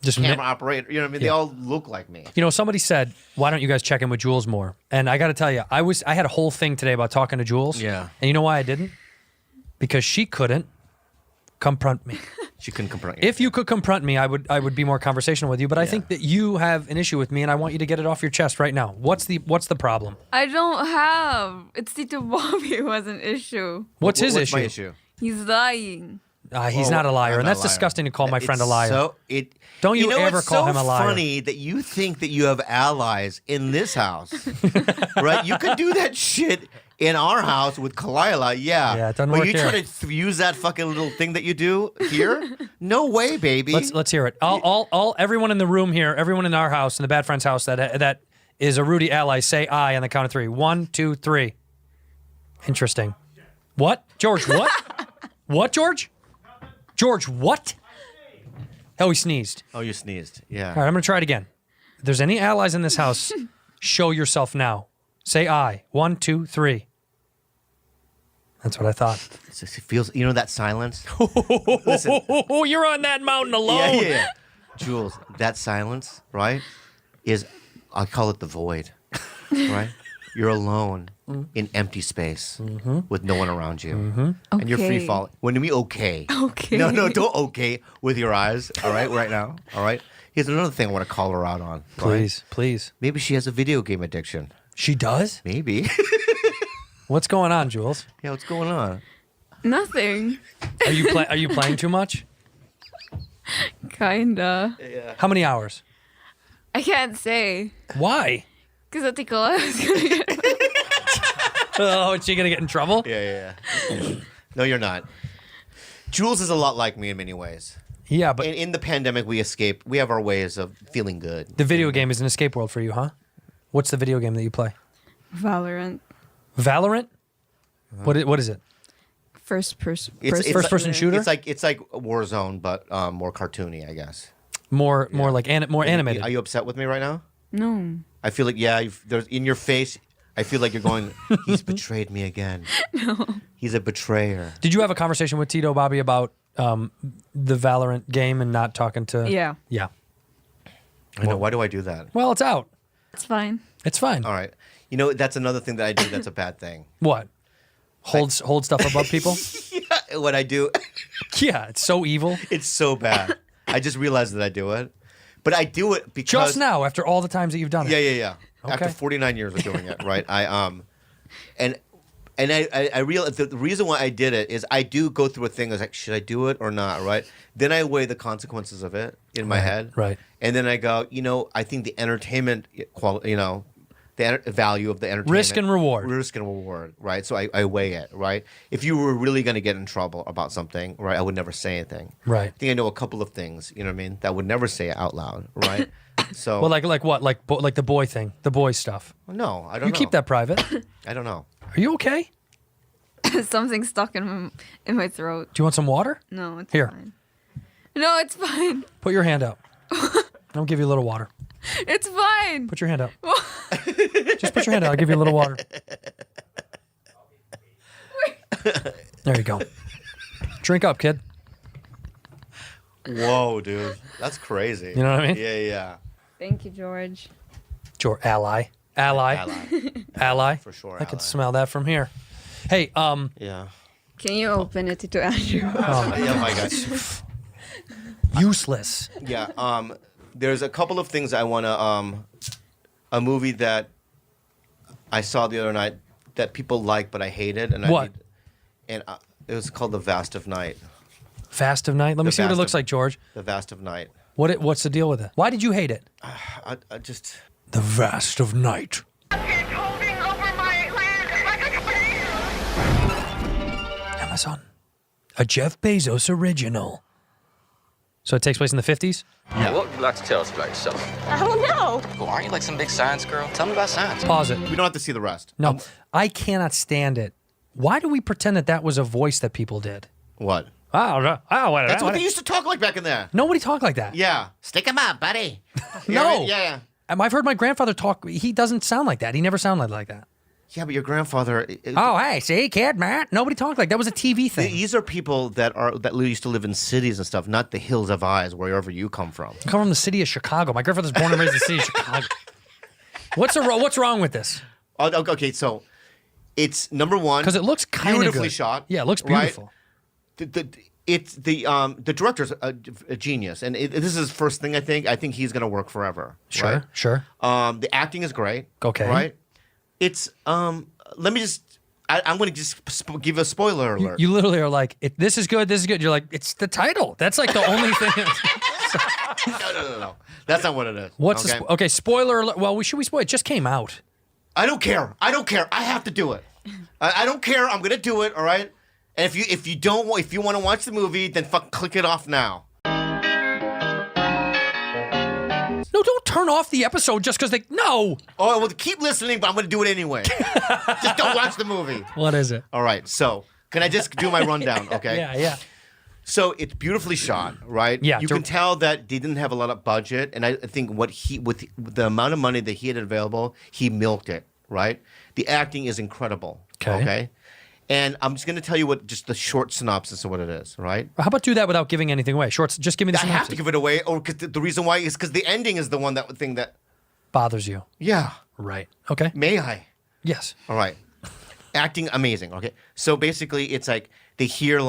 Just
camera
mi-
operator. You know what I mean? They
Yeah.
all look like me.
Somebody said, "Why don't you guys check in with Jules more?" And I got to tell you, I had a whole thing today about talking to Jules.
Yeah.
And you know why I didn't? Because she couldn't confront me.
She couldn't confront you.
If you could confront me, I would be more conversational with you. But I think that you have an issue with me, and I want you to get it off your chest right now. What's the problem?
I don't have. It's Tito Bobby who has an issue.
What's his
What's
issue?
my issue?
He's lying.
He's not a liar,
I'm
and
not
that's
a liar.
disgusting to call my friend a
It's
liar. Don't you ever
it's
call
so
him a liar.
funny that you think that you have allies in this house, right? You could do that shit in our house with Kalila, yeah.
Yeah, it doesn't
but
work
you
here.
try to use that fucking little thing that you do here? No way, baby.
Let's hear it. Everyone in the room here, everyone in our house, in the Bad Friends house that is a Rudy ally, say "I" on the count of 3. 1, 2, 3. Interesting. What, George? What? What, George? George, what? Oh, he sneezed.
Oh, you sneezed. Yeah.
All right, I'm gonna try it again. there's any allies in this house, show yourself now. Say I. 1, 2, 3. That's what I thought.
It feels, you know, that silence. Listen,
Oh, you're on that mountain alone.
yeah. Jules, that silence, right, is, I call it the void, right? You're alone in empty space with no one around you. And you're free
Okay.
falling. When do we okay?
Okay.
No, don't okay with your eyes, all right, right now, all right? Here's another thing I want to call her out on. right?
Please.
Maybe she has a video game addiction.
She does?
Maybe.
What's going on, Jules?
Yeah, what's going on?
Nothing.
Are you playing too much?
Kinda.
How many hours?
I can't say.
Why?
Because Ate Cola is gonna get...
Oh, is she gonna get in trouble?
Yeah. No, you're not. Jules is a lot like me in many ways.
Yeah, but
In the pandemic, we escaped. We have our ways of feeling good.
the video game is an escape world for you, huh? What's the video game that you play?
Valorant.
Valorant? What is it?
First person.
First-person shooter?
It's like Warzone, but more cartoony, I guess.
More like more animated.
Are you upset with me right now?
No.
I feel like there's in your face. I feel like you're going. He's betrayed me again. No. He's a betrayer.
Did you have a conversation with Tito Bobby about the Valorant game and not talking to?
Yeah.
Yeah.
I know. Why do I do that?
Well, it's out.
It's fine.
It's fine.
All right. You know, that's another thing that I do. That's a bad thing.
What? Hold stuff above people?
What I do,
Yeah, it's so evil.
it's so bad. I just realized that I do it, but I do it because
Just now, after all the times that you've done it.
Yeah. After
Okay.
49 years of doing it, right? And I realize the reason why I did it is I do go through a thing. I was like, should I do it or not? Right? Then I weigh the consequences of it in my head.
right.
And then I go, I think the entertainment quality, the value of the entertainment.
Risk and reward.
Risk and reward, right? So I weigh it, right? If you were really going to get in trouble about something, right, I would never say anything.
Right.
I think I know a couple of things, you know what I mean, that I would never say out loud, right? So,
Well, like what? Like the boy thing, the boy stuff.
no, I don't
You
know.
keep that private.
I don't know.
Are you okay?
Something stuck in my throat.
Do you want some water?
No, it's
Here.
fine. No, it's fine.
Put your hand out. I'll give you a little water.
It's fine.
Put your hand out. Just put your hand out. I'll give you a little water. There you go. Drink up, kid.
Whoa, dude. That's crazy.
You know what I mean?
Yeah.
Thank you, George.
Ally.
Ally. For sure,
I could
ally.
smell that from here. Hey,
Yeah.
Can you open it to Andrew?
Yeah, my God.
useless.
Yeah. There's a couple of things I want to. A movie that I saw the other night that people like, but I hated, and
What?
It was called The Vast of Night.
Fast of night. Let me see what it
Vast
looks
of-
like, George.
The Vast of Night.
What's the deal with it? Why did you hate it?
I just.
The vast of night.
It's holding over my land like a snail.
Amazon. A Jeff Bezos original. So it takes place in the 50s?
What would you like to tell us about yourself?
I don't know.
Well, aren't you like some big science girl? Tell me about science.
Pause it.
We don't have to see the rest.
No, I cannot stand it. Why do we pretend that was a voice that people did?
What?
That's
That's what they used to talk like back in there.
Nobody talked like that.
Yeah. Stick 'em up, buddy.
No.
Yeah.
I've heard my grandfather talk. He doesn't sound like that. He never sounded like that.
Yeah, but your grandfather.
Oh, hey, see, kid, man. Nobody talked like that. Was a TV thing.
These are people that used to live in cities and stuff, not the hills of eyes, wherever you come from.
I come from the city of Chicago. My grandfather's born and raised in the city of Chicago. What's wrong with this?
Okay, so it's number one
Because it looks kind of
beautifully shot.
Yeah, it looks
right?
beautiful.
The director's a genius, and this is his first thing. I think he's gonna work forever.
Sure,
right?
sure.
The acting is great.
Okay.
Right. It's Let me just. I'm gonna just give a spoiler alert.
You literally are like, this is good, this is good. You're like, it's the title. That's like the only thing.
No. That's not what it is.
What's
okay?
okay? Spoiler alert. Well, should we spoil? It just came out.
I don't care. I have to do it. I don't care. I'm gonna do it. All right. And if you want to watch the movie, then fuck click it off now.
No, don't turn off the episode just because no.
Oh well, keep listening, but I'm gonna do it anyway. Just don't watch the movie.
What is it?
All right. So can I just do my rundown? Okay.
Yeah.
So it's beautifully shot, right?
Yeah,
You can tell that they didn't have a lot of budget, and I think with the amount of money that he had available, he milked it, right? The acting is incredible.
Okay.
And I'm just going to tell you just the short synopsis of what it is, right?
How about do that without giving anything away? Shorts, just give me the
I
synopsis.
have to give it away, or because the reason why is because the ending is the one thing that.
Bothers you.
Yeah.
Right. Okay.
May I?
Yes.
All right. Acting amazing. Okay. So basically, it's like they hear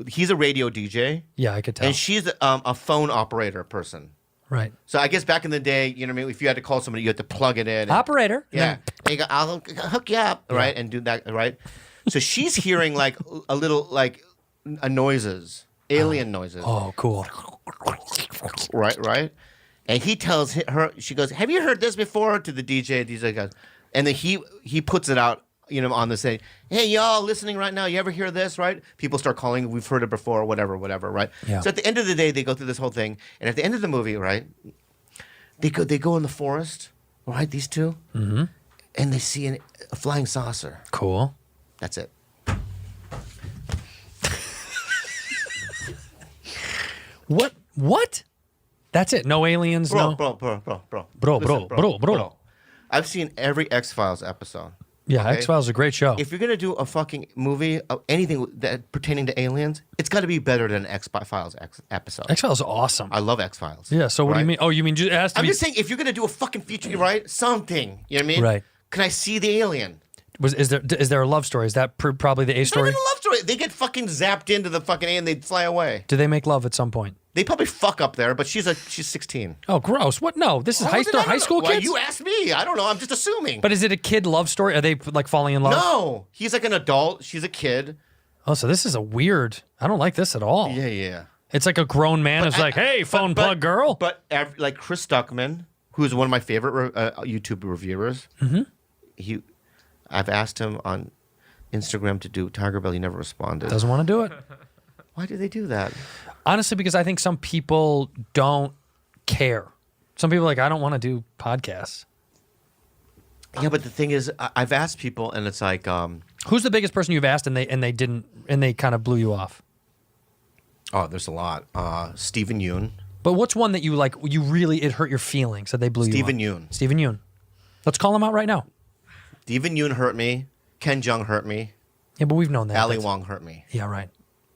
he's a radio DJ.
Yeah, I could tell.
And she's a phone operator person.
Right.
So I guess back in the day, you know what I mean? If you had to call somebody, you had to plug it in. and-
Operator.
Yeah. And you go, I'll hook you up, right? And do that, right? So she's hearing like a little noises, alien noises.
Oh, cool.
Right? And he tells her, she goes, have you heard this before? To the DJ. DJ goes, and then he puts it out, on the say, hey, y'all listening right now, you ever hear this, right? People start calling, we've heard it before, whatever, right?
Yeah.
So at the end of the day, they go through this whole thing. And at the end of the movie, right, they go in the forest, right, these two, and they see a flying saucer.
Cool.
That's it.
What? That's it. No aliens.
Bro.
Bro.
I've seen every X-Files episode.
Yeah,
okay?
X-Files is a great show.
If you're gonna do a fucking movie of anything that pertaining to aliens, it's got to be better than X-Files episode.
X-Files is awesome.
I love X-Files.
Yeah. So what do you
right?
mean? Oh, you mean just ask
I'm
me?
just saying, if you're gonna do a fucking feature, right? Something. You know what I mean?
Right.
Can I see the alien?
Is there a love story? Is that probably the A
It's not
story?
even a love story. They get fucking zapped into the fucking alien. They fly away.
Do they make love at some point?
They probably fuck up there, but she's 16.
Oh, gross. What? No, this is high school
Well,
kids.
you asked me. I don't know. I'm just assuming.
But is it a kid love story? Are they like falling in love?
No, he's like an adult. She's a kid.
Oh, so this is a weird. I don't like this at all.
Yeah.
It's like a grown man who's like, "Hey, phone plug girl."
But like Chris Stuckman, who's one of my favorite YouTube reviewers, I've asked him on Instagram to do Tiger Belly. He never responded.
Doesn't want to do it.
Why do they do that?
Honestly, because I think some people don't care. Some people are like, I don't want to do podcasts.
Yeah, but the thing is, I've asked people, and it's like,
Who's the biggest person you've asked and they kind of blew you off?
oh, there's a lot. Stephen Yoon.
But what's one that you like? You really it hurt your feelings that they blew
Stephen
you off?
Yoon.
Stephen Yoon. Let's call him out right now.
Stephen Yoon hurt me. Ken Jeong hurt me.
Yeah, but we've known that.
Ali
That's-
Wong hurt me.
Yeah, right.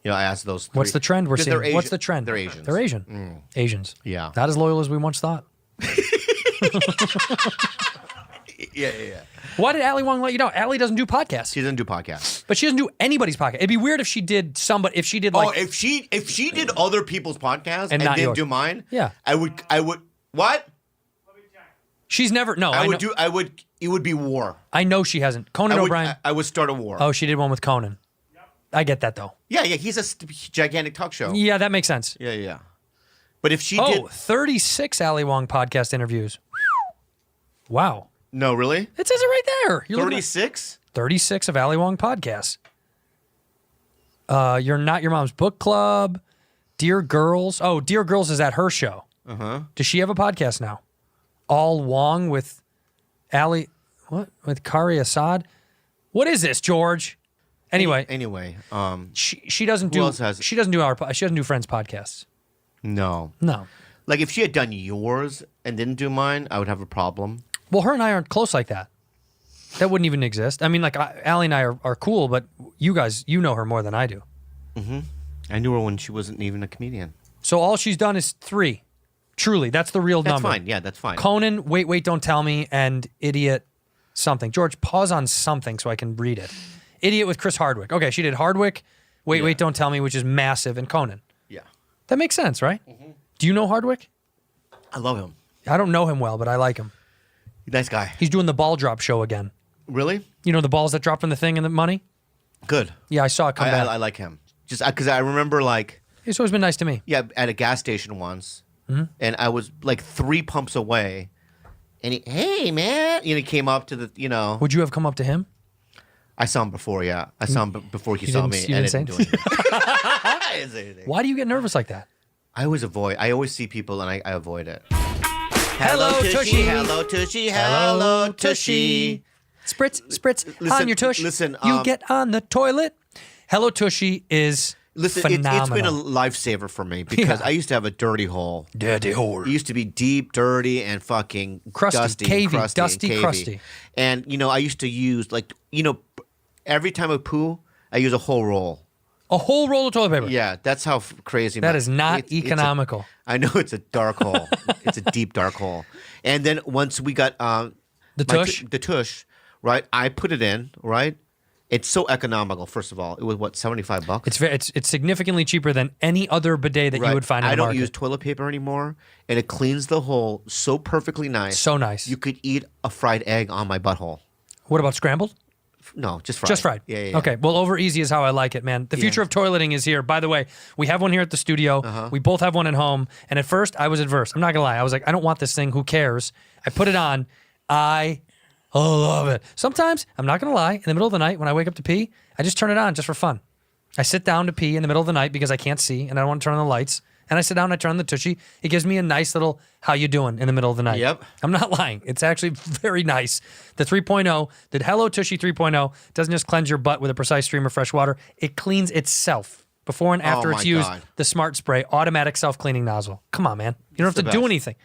I asked those three.
What's the trend we're
Because
seeing?
they're Asian-
What's the trend?
They're Asians.
They're Asian. Asians.
Yeah.
Not as loyal as we once thought.
Yeah.
Why did Ali Wong let you know? Ali doesn't do podcasts.
She doesn't do podcasts.
But she doesn't do anybody's podcast. It'd be weird if she did like
if she did other people's podcasts
And
and
not
didn't
yours.
do mine,
Yeah.
I would what?
she's never no. I know,
It would be war.
I know she hasn't. Conan O'Brien.
I would start a war.
Oh, she did one with Conan. I get that though.
Yeah, he's a gigantic talk show.
Yeah, that makes sense.
Yeah. But if she
Oh,
did
36 Ali Wong podcast interviews. Wow.
No, really?
It says it right there. You're looking at
36?
36 of Ali Wong podcasts. You're Not Your Mom's Book Club. Dear Girls. Oh, Dear Girls is at her show. Uh-huh. Does she have a podcast now? All Wong with Ali. What? With Kari Assad? What is this, George? Anyway, she doesn't do.
else has it?
She doesn't do Friends podcasts.
No.
No.
Like if she had done yours and didn't do mine, I would have a problem.
Well, her and I aren't close like that. That wouldn't even exist. I mean, like Allie and I are cool, but you guys, you know her more than I do.
I knew her when she wasn't even a comedian.
So all she's done is 3. Truly, that's the real
That's
number.
fine. Yeah, that's fine.
Conan, Wait, Don't Tell Me, and Idiot something. George, pause on something so I can read it. Idiot with Chris Hardwick. Okay, she did Hardwick, Wait, Don't Tell Me, which is massive, and Conan.
Yeah.
That makes sense, right? Do you know Hardwick?
I love him.
I don't know him well, but I like him.
Nice guy.
He's doing the ball drop show again.
Really?
You know the balls that drop from the thing and the money?
Good.
Yeah, I saw it come back.
I like him. Just because I remember like,
He's always been nice to me.
yeah, at a gas station once, and I was like 3 pumps away, and hey man, he came up to the,
Would you have come up to him?
I saw him before, yeah. I saw him before he saw
didn't-
me.
you
and
didn't
I
say
didn't do anything. I didn't say anything.
Why do you get nervous like that?
I always see people and I avoid it.
Hello, Tushy.
Hello, Tushy. Hello, Tushy.
Spritz
Listen,
on your tush.
listen,
you get on the toilet. Hello Tushy is
Listen, it's been a lifesaver for me because I used to have a dirty hole.
Dirty hole.
It used to be deep, dirty, and fucking
Crusty,
dusty,
cavey,
and
dusty, crusty.
And I used to use every time I poo, I use a whole roll.
A whole roll of toilet paper.
Yeah, that's how crazy.
That is not economical.
I know it's a dark hole. It's a deep dark hole. And then once we got
the
tush, right? I put it in, right? It's so economical. First of all, it was what, $75?
It's significantly cheaper than any other bidet that you would find. I
don't use toilet paper anymore, and it cleans the hole so perfectly nice.
So nice.
You could eat a fried egg on my butthole.
What about scrambled?
No, just fried.
Just fried.
Yeah.
Okay. Well, over easy is how I like it, man. The future of toileting is here. By the way, we have one here at the studio. We both have one at home. And at first, I was adverse. I'm not gonna lie. I was like, I don't want this thing. Who cares? I put it on. I love it. Sometimes, I'm not gonna lie, in the middle of the night when I wake up to pee, I just turn it on just for fun. I sit down to pee in the middle of the night because I can't see and I don't want to turn on the lights. And I sit down and I turn on the tushy. It gives me a nice little how you doing in the middle of the night.
Yep.
I'm not lying. It's actually very nice. The 3.0, the Hello Tushy 3.0 doesn't just cleanse your butt with a precise stream of fresh water. It cleans itself. Before and after it's used, the Smart Spray automatic self-cleaning nozzle. Come on, man. You don't have to do anything.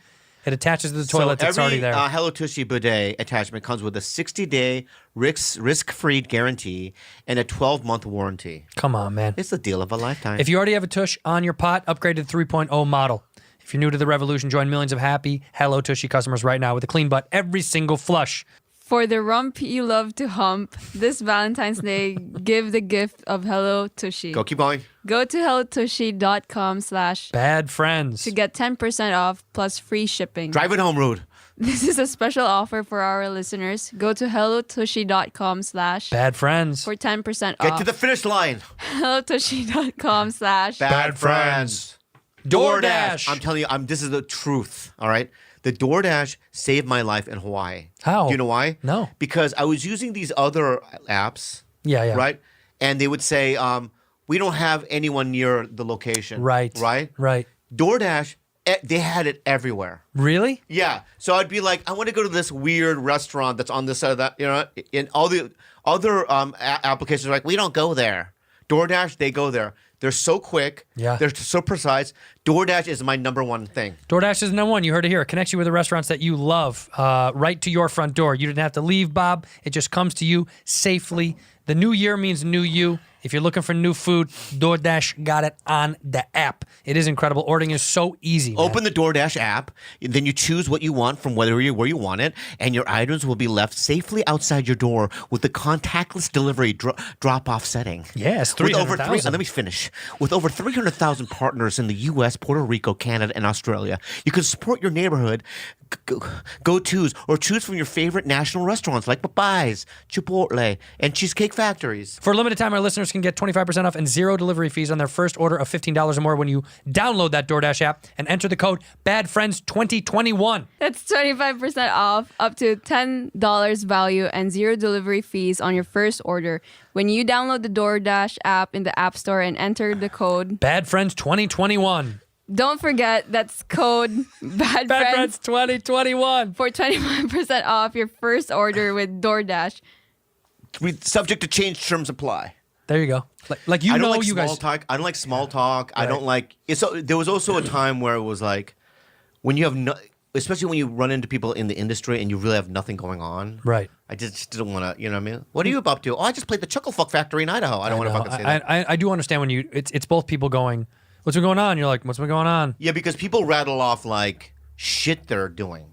It attaches to the toilet that's already there.
Every Hello Tushy bidet attachment comes with a 60-day risk-free guarantee and a 12-month warranty.
Come on, man.
It's the deal of a lifetime.
If you already have a tush on your pot, upgrade to the 3.0 model. If you're new to the revolution, join millions of happy Hello Tushy customers right now with a clean butt every single flush.
For the rump you love to hump, this Valentine's Day, give the gift of Hello Tushy.
Go, keep going.
Go to hellotushy.com/
Bad friends
to get 10% off plus free shipping.
Drive it home, Rude.
This is a special offer for our listeners. Go to hellotushy.com/
Bad friends
for 10% off.
Get to the finish line.
hellotushy.com/
Bad friends.
DoorDash.
I'm telling you, this is the truth, all right? The DoorDash saved my life in Hawaii.
How?
Do you know why?
No.
Because I was using these other apps.
Yeah.
Right? And they would say, we don't have anyone near the location.
Right.
DoorDash, they had it everywhere.
Really?
Yeah. So I'd be like, I want to go to this weird restaurant that's on this side of that, and all the other applications are like, we don't go there. DoorDash, they go there. They're so quick.
Yeah.
They're so precise. DoorDash is my number one thing.
DoorDash is number one. You heard it here. It connects you with the restaurants that you love right to your front door. You didn't have to leave, Bob. It just comes to you safely. The new year means new you. If you're looking for new food, DoorDash got it on the app. It is incredible. Ordering is so easy. Man.
Open the DoorDash app, then you choose what you want from where you want it, and your items will be left safely outside your door with the contactless delivery drop-off setting.
Yes, 300,000.
Let me finish. With over 300,000 partners in the U.S., Puerto Rico, Canada, and Australia, you can support your neighborhood go-tos or choose from your favorite national restaurants like Popeyes, Chipotle, and Cheesecake Factories.
For a limited time, our listeners can get 25% off and zero delivery fees on their first order of $15 or more when you download that DoorDash app and enter the code BADFRIENDS2021.
That's 25% off, up to $10 value, and zero delivery fees on your first order when you download the DoorDash app in the App Store and enter the code
BADFRIENDS2021.
Don't forget, that's code
BADFRIENDS2021
for 25% off your first order with DoorDash.
Subject to change, terms apply.
There you go. Like you
I don't
know,
like
you
small
guys.
talk. I don't like small talk.
Right.
I don't like. There was also a time where it was like, when you have no, especially when you run into people in the industry and you really have nothing going on.
Right.
I just didn't want to. You know what I mean? What are you up to? Oh, I just played the Chuckle Fuck Factory in Idaho. I don't want to fucking say that.
I do understand when you. It's both people going, "What's been going on?" You're like, "What's been going on?"
Yeah, because people rattle off like shit they're doing.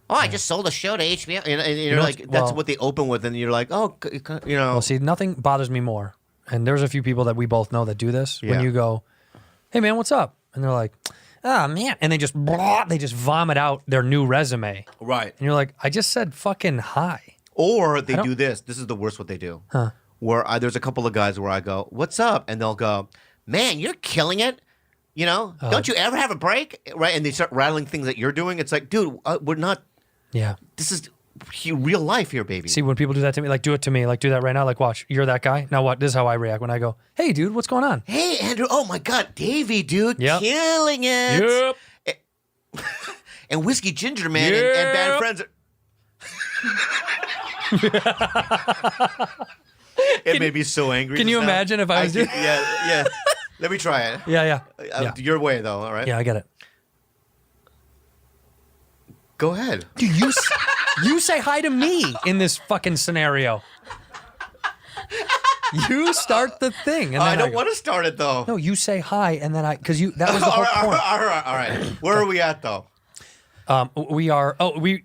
Oh, I just sold a show to HBO, and you're like, that's what they open with, and you're like, oh, you know.
Well, see, nothing bothers me more. And there's a few people that we both know that do this. When you go, "Hey man, what's up?" and they're like, "Oh man," and they just vomit out their new resume.
Right.
And you're like, "I just said fucking hi."
Or they do this. This is the worst what they do.
Huh.
Where there's a couple of guys where I go, "What's up?" and they'll go, "Man, you're killing it. You know, don't you ever have a break?" Right? And they start rattling things that you're doing. It's like, dude, we're not.
Yeah.
This is real life here, baby.
See, when people do that to me, like do it to me, like do that right now, like watch, you're that guy. Now what? This is how I react when I go, "Hey dude, what's going on?"
Hey Andrew, oh my God, Davey, dude,
Yep.
killing it. Yep. And Whiskey Ginger Man and Bad Friends. It made me so angry.
Can you imagine if I was doing?
Yeah. Let me try it.
Yeah. Yeah.
Your way, though, all right?
Yeah, I get it.
Go ahead.
Dude, you say hi to me in this fucking scenario. You start the thing. And then
I don't
go.
want to start it, though.
No, you say hi, and then because that was the whole point.
All right. Where are we at, though?
We are.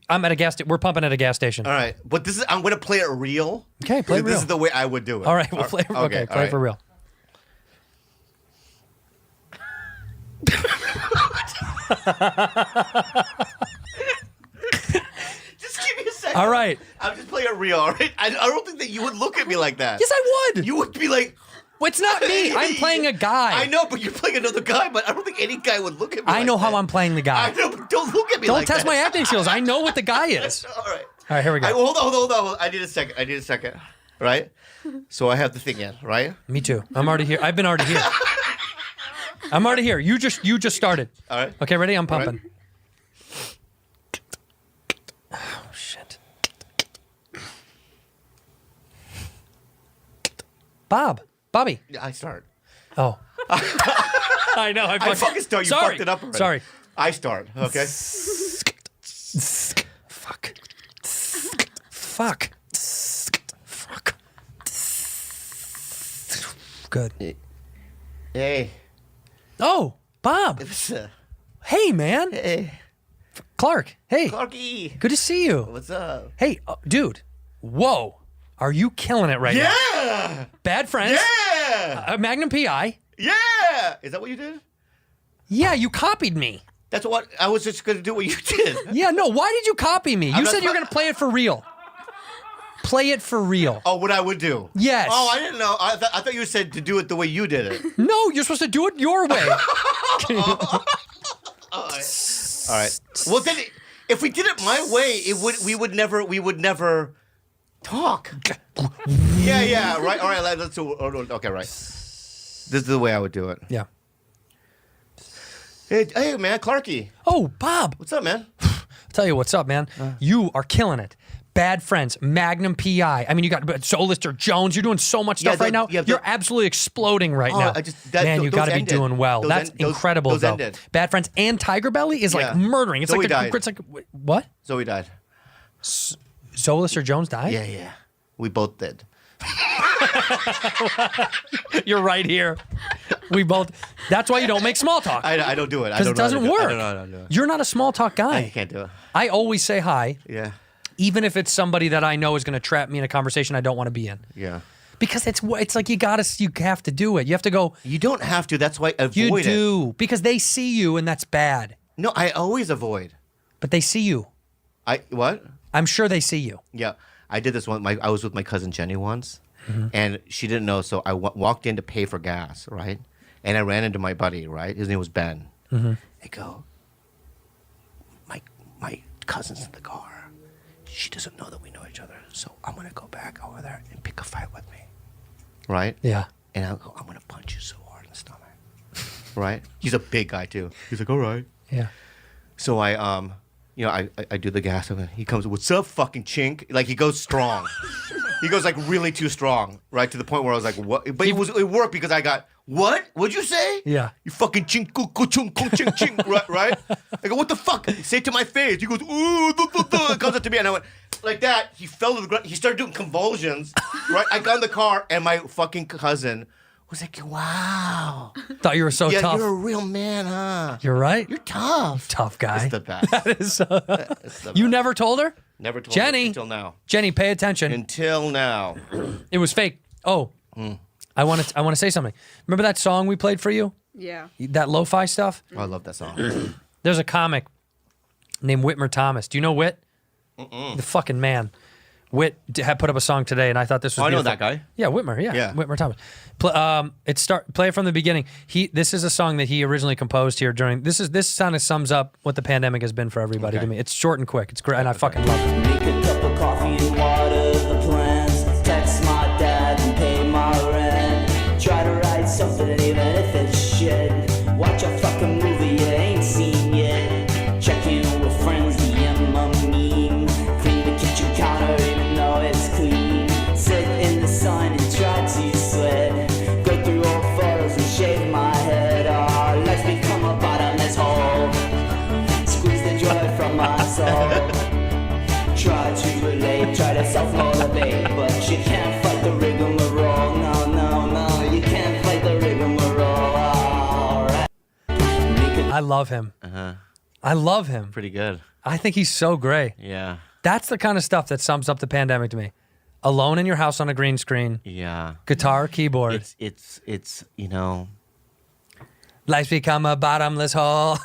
I'm at a gas. We're pumping at a gas station.
All right, but I'm going to play it real.
Okay, play it real.
This is the way I would do it.
All right, we'll play. Okay, play it for real.
Just give me a second.
All right.
I'm just playing it real. All right. I don't think that you would look at me like that.
Yes, I would.
You would be like.
Well, it's not me. I'm playing a guy.
I know, but you're playing another guy. But I don't think any guy would look at me.
I know
like
how
that.
I'm playing the guy.
I know, but don't look at me.
Don't
like
test
that.
my acting skills. I know what the guy is.
All right.
All right, here we go.
Hold on. I need a second. Right. So I have the thing in. Right.
Me too. I'm already here. I've been already here. I'm already here. You just started.
All right.
Okay, ready? I'm
All right.
pumping. Oh shit. Bobby.
Yeah, I start.
Oh. I know.
I fucking start. You
Sorry.
fucked it up already.
Sorry.
I start. Okay.
Fuck. Fuck. Good.
Hey.
Oh, Bob. Hey, man.
Hey.
Clark. Hey.
Clarky.
Good to see you.
What's up?
Hey, dude. Whoa. Are you killing it right now?
Yeah.
Bad Friends.
Yeah.
Magnum PI.
Yeah. Is that what you did?
Yeah, you copied me.
That's what I was just gonna do. What you did.
Yeah, no. Why did you copy me? You
not
said you were going to play it for real. Play it for real.
Oh, what I would do?
Yes.
Oh, I didn't know. I thought you said to do it the way you did it.
No, you're supposed to do it your way.
All right. Well, then, if we did it my way, we would never talk. Yeah. Right. All right. Let's do. Okay. Right. This is the way I would do it.
Yeah.
Hey, man, Clarky.
Oh, Bob.
What's up, man?
I'll tell you what's up, man. You are killing it. Bad Friends, Magnum PI. I mean, you got Solicitor Jones. You're doing so much stuff right now. You're absolutely exploding right now. Man, you got to be doing well. That's incredible, though.
Ended.
Bad Friends and Tiger Belly is like murdering. It's
Zoe
like
died.
It's like what?
Zoe died.
Solicitor Jones died?
Yeah. We both did.
You're right here. We both. That's why you don't make small talk.
I don't do it.
Because it doesn't work.
I don't know how to do it.
You're not a small talk guy.
I can't do it.
I always say hi.
Yeah.
Even if it's somebody that I know is going to trap me in a conversation I don't want to be in.
Yeah.
Because it's like you have to do it. You have to go.
You don't have to. That's why avoid
You
it.
do because they see you and that's bad.
No, I always avoid.
But they see you.
What?
I'm sure they see you.
Yeah. I did this one. I was with my cousin Jenny once, and she didn't know, so I walked in to pay for gas, right? And I ran into my buddy, right? His name was Ben. I go, my cousin's in the car. She doesn't know that we know each other, so I'm gonna go back over there and pick a fight with me, right?
Yeah.
And I'll go, I'm gonna punch you so hard in the stomach, right? He's a big guy too. He's like, all right.
Yeah.
So I do the gas. And he comes, what's up, fucking chink? Like, he goes strong. He goes, like, really too strong, right? To the point where I was like, what? But it worked because I got, what? What'd you say?
Yeah.
You fucking chink, chink, chink, chink, right? I go, what the fuck? Say it to my face. He goes, ooh, comes up to me, and I went, like that. He fell to the ground. He started doing convulsions, right? I got in the car, and my fucking cousin was like, wow.
Thought you were so tough.
You're a real man, huh?
You're right.
You're tough.
Tough guy.
It's the best.
That is.
It's the
You
best.
never told her?
Never told
Jenny.
her until now.
Jenny, pay attention.
Until now.
It was fake. Oh, I want to say something. Remember that song we played for you?
Yeah.
That lo-fi stuff?
Oh, I love that song.
There's a comic named Whitmer Thomas. Do you know Whit? The fucking man. Whit had put up a song today, and I thought this was.
I know
beautiful.
that guy.
Yeah, Whitmer. Yeah. Whitmer Thomas. Play it from the beginning. This is a song that he originally composed here during. This kind of sums up what the pandemic has been for everybody to me. It's short and quick. It's great, and I fucking love it.
Make a cup of coffee and water the plants. Text my dad and pay my rent. Try to write something even if it's shit. Watch a fucking movie you ain't seen yet. Check in with friends, DM a meme. Clean the kitchen counter even though it's clean. Sit in the sun and try to sweat. Go through old photos and shave my self-motivate, but you can't fight the rigmarole. No, no, no, you can't fight the rigmarole. Alright.
I love him. I love him.
Pretty good.
I think he's so great.
Yeah.
That's the kind of stuff that sums up the pandemic to me. Alone in your house on a green screen,
Yeah.
guitar, keyboard.
It's you know,
Life's become a bottomless hole.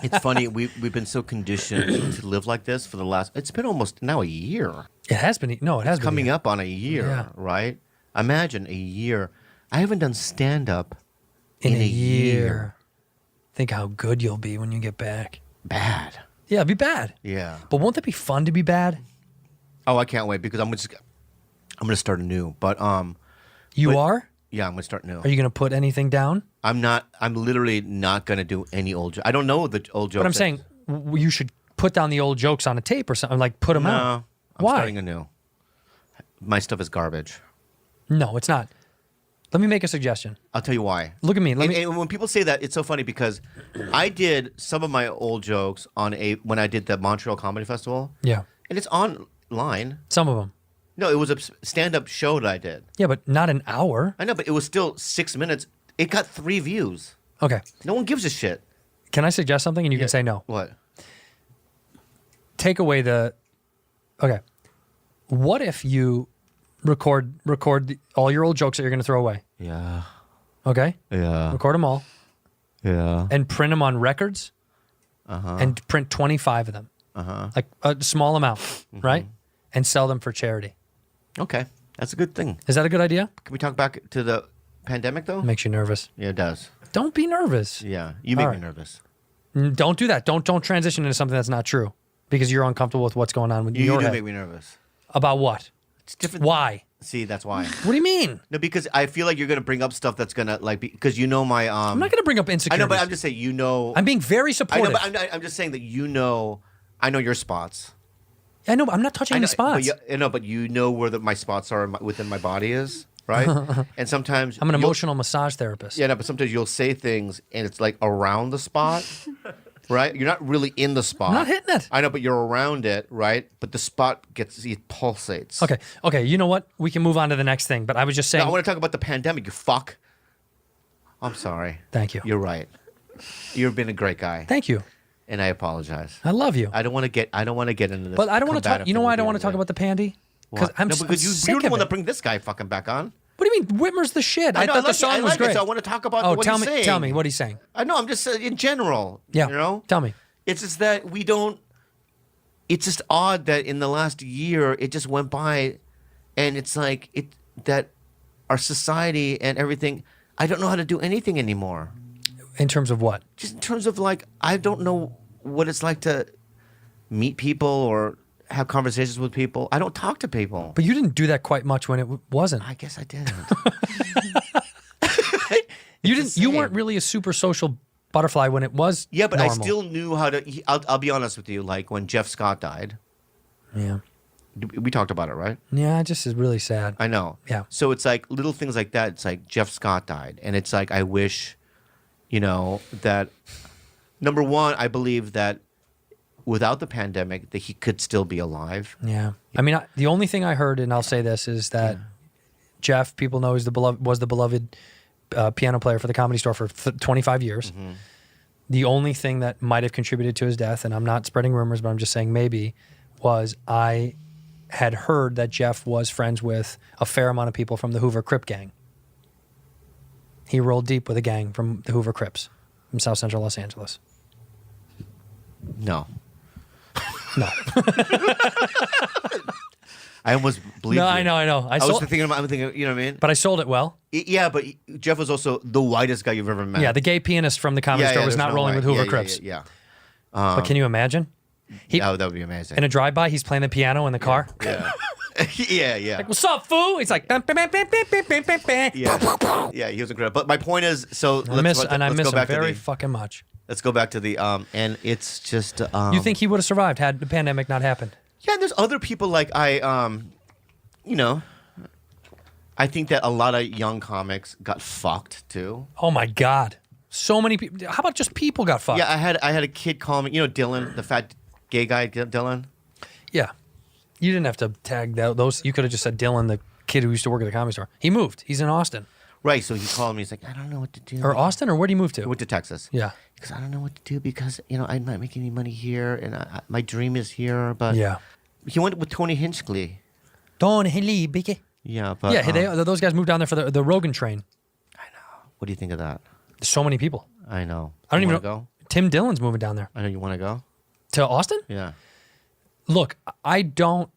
it's funny. We've been so conditioned to live like this for the last. It's been almost now a year.
It has been. No, it has been.
Coming up on a year,
Yeah.
right? Imagine a year. I haven't done stand up
in a year. Think how good you'll be when you get back.
Bad.
Yeah, it'd be bad.
Yeah.
But won't that be fun to be bad?
Oh, I can't wait because I'm gonna start anew. But
You
But-
are?
yeah, I'm gonna start new.
Are you going to put anything down?
I'm not. I'm literally not gonna do any old jokes. I don't know the old jokes.
But I'm saying you should put down the old jokes on a tape or something, like put them
no.
out.
I'm
Why?
starting anew. My stuff is garbage.
No, it's not. Let me make a suggestion.
I'll tell you why.
Look at me.
And when people say that, it's so funny because I did some of my old jokes when I did the Montreal Comedy Festival,
Yeah.
and it's online.
Some of them.
No, it was a stand-up show that I did.
Yeah, but not an hour.
I know, but it was still 6 minutes. It got 3 views.
Okay.
No one gives a shit.
Can I suggest something and you can say no?
What?
Take away the. Okay. What if you record all your old jokes that you're going to throw away?
Yeah.
Okay?
Yeah.
Record them all
Yeah.
and print them on records and print 25 of them. Like a small amount, right? And sell them for charity.
Okay. That's a good thing.
Is that a good idea?
Can we talk back to the pandemic, though?
Makes you nervous.
Yeah, it does.
Don't be nervous.
Yeah. You make
All
me
right.
nervous.
Don't do that. Don't transition into something that's not true because you're uncomfortable with what's going on with
You
your
do
head.
make me nervous.
About what?
It's different.
Why?
See, that's why.
What do you mean?
No, because I feel like you're going to bring up stuff that's going to, like, because you know my...
I'm not going to bring up
I
insecurities.
know, but I'm just saying, you know...
I'm being very
I
supportive.
know, but I'm just saying that you know... I know your spots.
I know, but I'm not touching
I know,
any spots.
But you know where my spots are within my body is, right? And sometimes...
I'm an
you'll-
emotional massage therapist.
Yeah, no, but sometimes you'll say things and it's like around the spot, right? You're not really in the spot.
I'm not hitting it.
I know, but you're around it, right? But the spot it pulsates.
Okay. You know what? We can move on to the next thing. But I was just saying.
Now, I want to talk about the pandemic. You fuck. I'm sorry.
Thank you.
You're right. You've been a great guy,
Thank you.
and I apologize.
I love you.
I don't want to get into this.
But I don't want to talk. You know why I don't want to talk about the pandy?
Because
I'm
because
sick
you're the
of
one
it.
that bring this guy fucking back on.
What do you mean? Whitmer's the shit. I
know,
thought the
like it.
song
I
was
like it,
great.
so I want to talk about
Oh,
what
tell
he's
me.
saying.
Tell me what he's saying.
I know. I'm just in general.
Yeah.
You know.
Tell me.
It's just that we don't. It's just odd that in the last year it just went by, and it's like that our society and everything. I don't know how to do anything anymore.
In terms of what?
Just in terms of like, I don't know what it's like to meet people or have conversations with people. I don't talk to people.
But you didn't do that quite much when it wasn't.
I guess I didn't.
You
the
didn't. You
same.
weren't really a super social butterfly when it was.
Yeah, but
normal.
I still knew how to. I'll be honest with you. Like when Jeff Scott died,
Yeah.
we talked about it, right?
Yeah. It just is really sad.
I know.
Yeah.
So it's like little things like that. It's like Jeff Scott died, and it's like I wish, that number one, I believe that without the pandemic, that he could still be alive.
Yeah. I mean, the only thing I heard, and I'll say this, is that Jeff, people know, was the beloved piano player for the Comedy Store for 25 years.
Mm-hmm.
The only thing that might have contributed to his death, and I'm not spreading rumors, but I'm just saying maybe, was I had heard that Jeff was friends with a fair amount of people from the Hoover Crip gang. He rolled deep with a gang from the Hoover Crips from South Central Los Angeles.
No.
No.
I almost believe.
No,
you.
I know.
I was thinking. I'm thinking. You know what I mean?
But I sold it well.
Yeah, but Jeff was also the whitest guy you've ever met.
Yeah, the gay pianist from the Comedy Store was
there's
not
no
rolling
way.
with Hoover
Yeah,
Crips.
Yeah.
But can you imagine?
Oh, that would be amazing.
In a drive-by, he's playing the piano in the car.
Yeah. yeah.
What's up, fool? He's like, bam, bam, bam, bam, bam, bam, bam, bam.
Yeah, he was incredible. But my point is, so
I miss
let's
him
go back
very
to the,
fucking much.
let's go back to the and it's just
You think he would have survived had the pandemic not happened?
Yeah, and there's other people like I think that a lot of young comics got fucked too.
Oh my God, so many people. How about just people got fucked?
Yeah, I had a kid call me. You know Dylan, the fat gay guy, Dylan.
Yeah. You didn't have to tag those. You could have just said Dylan, the kid who used to work at the Comedy Store. He moved. He's in Austin.
Right. So he called me. He's like, I don't know what to do.
Or Austin, or where did he move to?
He went to Texas.
Yeah.
Because I don't know what to do because I'm not making any money here, and my dream is here. But
Yeah.
he went with Tony Hinchcliffe.
Tony Hinchcliffe.
Yeah, but
Yeah, those guys moved down there for the Rogan train.
what do you think of that?
There's so many people.
I know.
I don't
You
even know.
wanna go.
Tim Dillon's moving down there
I know you want to go.
to Austin.
Yeah.
Look, I don't.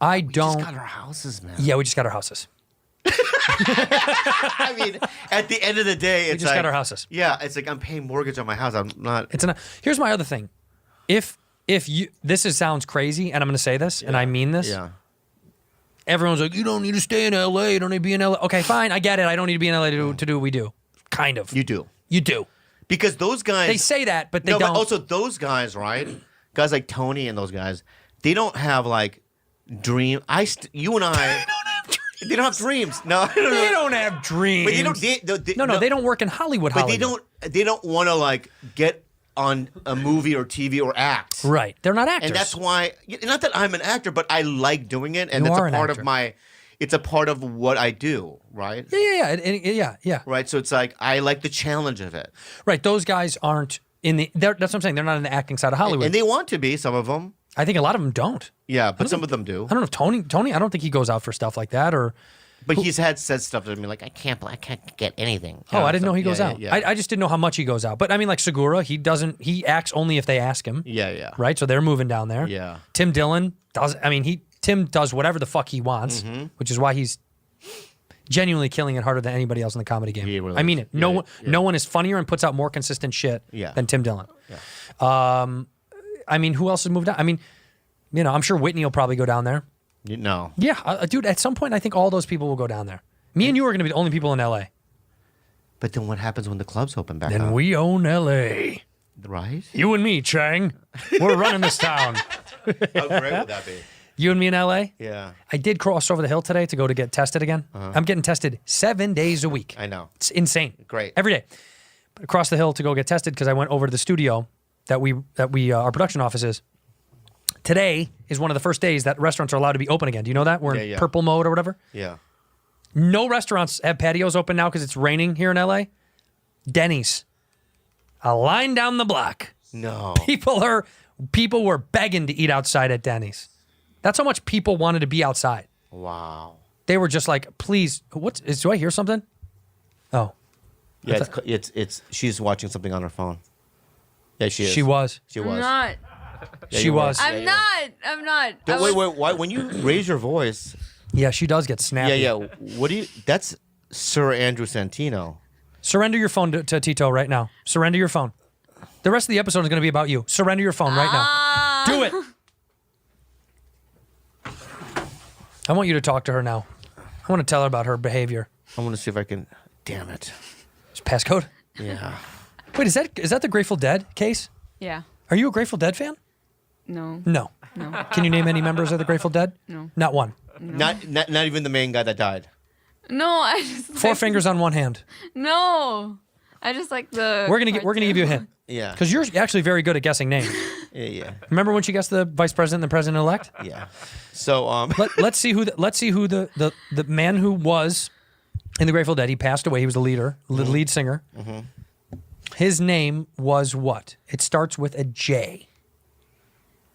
We just got our houses, man.
Yeah, we just got our houses.
I mean, at the end of the day, it's
just
like,
got our houses.
Yeah, it's like I'm paying mortgage on my house. I'm not.
It's Here's my other thing. If you sounds crazy, and I'm going to say this, and I mean this.
Yeah.
Everyone's like, you don't need to stay in LA. You don't need to be in LA. Okay, fine, I get it. I don't need to be in LA to do what we do. Kind of.
You do.
You do.
Because those guys.
They say that, but they
no,
don't.
but also those guys, right? Guys like Tony and those guys, they don't have like dream. You and I. They don't have dreams. No,
They don't have dreams.
But they don't.
They don't work in Hollywood.
But they don't want to like get on a movie or TV or act.
Right. They're not actors.
And that's why. Not that I'm an actor, but I like doing it, and
You
it's
are
a
an
part
actor.
of my. It's a part of what I do, right?
Yeah.
Right. So it's like I like the challenge of it,
Right. Those guys aren't in the. That's what I'm saying. They're not in the acting side of Hollywood.
and they want to be. Some of them.
I think a lot of them don't.
Yeah, but some of them do.
I don't know if Tony. I don't think he goes out for stuff like that or.
But he's said stuff to me like I can't get anything.
Oh, I didn't know he goes out.
Yeah.
I just didn't know how much he goes out. But I mean, like Segura, he acts only if they ask him.
Yeah.
Right. So they're moving down there.
Yeah.
Tim Dillon does. I mean, Tim does whatever the fuck he wants, which is why he's genuinely killing it harder than anybody else in the comedy game.
He really
I mean
is.
it. No one is funnier and puts out more consistent shit than Tim Dillon.
Yeah.
I mean, who else has moved out? I mean, I'm sure Whitney will probably go down there.
No.
Yeah, dude. At some point, I think all those people will go down there. Me and you are going to be the only people in LA.
But then what happens when the clubs open back
Then
up?
we own LA.
Right?
You and me, Chang. We're running this town.
How great would that be?
You and me in LA?
Yeah.
I did cross over the hill today to go to get tested again. I'm getting tested 7 days a week.
I know.
It's insane.
Great.
Every day. But across the hill to go get tested because I went over to the studio that we our production office is. Today is one of the first days that restaurants are allowed to be open again. Do you know that? We're in purple mode or whatever.
Yeah.
No restaurants have patios open now because it's raining here in LA. Denny's. A line down the block.
No.
People were begging to eat outside at Denny's. That's how much people wanted to be outside.
Wow.
They were just like, please, do I hear something? Oh.
Yeah, it's she's watching something on her phone. Yeah, she is.
She was.
I'm not.
Yeah,
She
you were.
was.
I'm not.
Wait. Why? When you raise your voice.
Yeah, she does get snappy.
Yeah. What do you? That's Sir Andrew Santino.
Surrender your phone to Tito right now. Surrender your phone. The rest of the episode is going to be about you. Surrender your phone right now. Do it. I want you to talk to her now. I want to tell her about her behavior.
I want to see if I can. Damn it.
It's passcode.
Yeah.
Wait, is that the Grateful Dead case?
Yeah.
Are you a Grateful Dead fan?
No.
No. Can you name any members of the Grateful Dead?
No.
Not one.
Not even the main guy that died.
No, I just.
Four fingers on one hand.
No. I just like the.
We're gonna give you a hint.
Yeah.
Because you're actually very good at guessing names.
Yeah.
Remember when she guessed the vice president and the president elect?
Yeah. So
let's see who the man who was in the Grateful Dead. He passed away. He was the lead singer.
Mm-hmm.
His name was what? It starts with a J.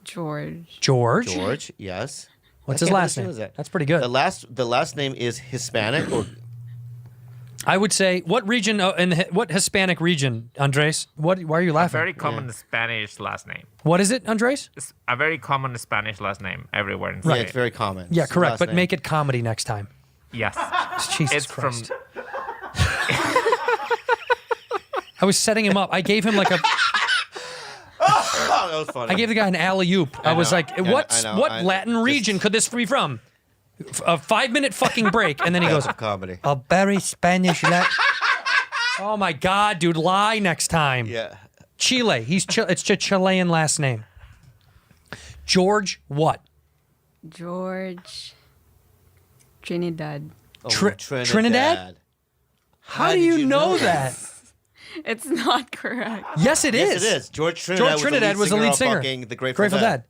George.
George. Yes.
What's his last name? That's pretty good.
The last name is Hispanic or.
I would say what region what Hispanic region, Andres? Why are you laughing?
A very common Spanish last name.
What is it, Andres?
It's a very common Spanish last name everywhere in
Yeah,
Spain.
it's very common.
Yeah,
It's the
correct.
last
But
name.
make it comedy next time.
Yes.
Jesus
It's
Christ.
from.
I was setting him up. I gave him like a.
Oh, that was funny.
I gave the guy an alley-oop. I was
know.
like,
Yeah,
what
I know.
Latin region could this be from? A 5-minute fucking break. And then he goes,
That's comedy.
a very Spanish Latin. Oh my God, dude. Lie next time.
Yeah.
Chile. It's a Chilean last name. George what?
George. Trinidad.
Oh,
Trinidad? How do you know that?
It's not correct.
Yes, it is.
Yes, it is. George Trinidad,
George Trinidad was the lead singer.
Of fucking the Grateful Dead.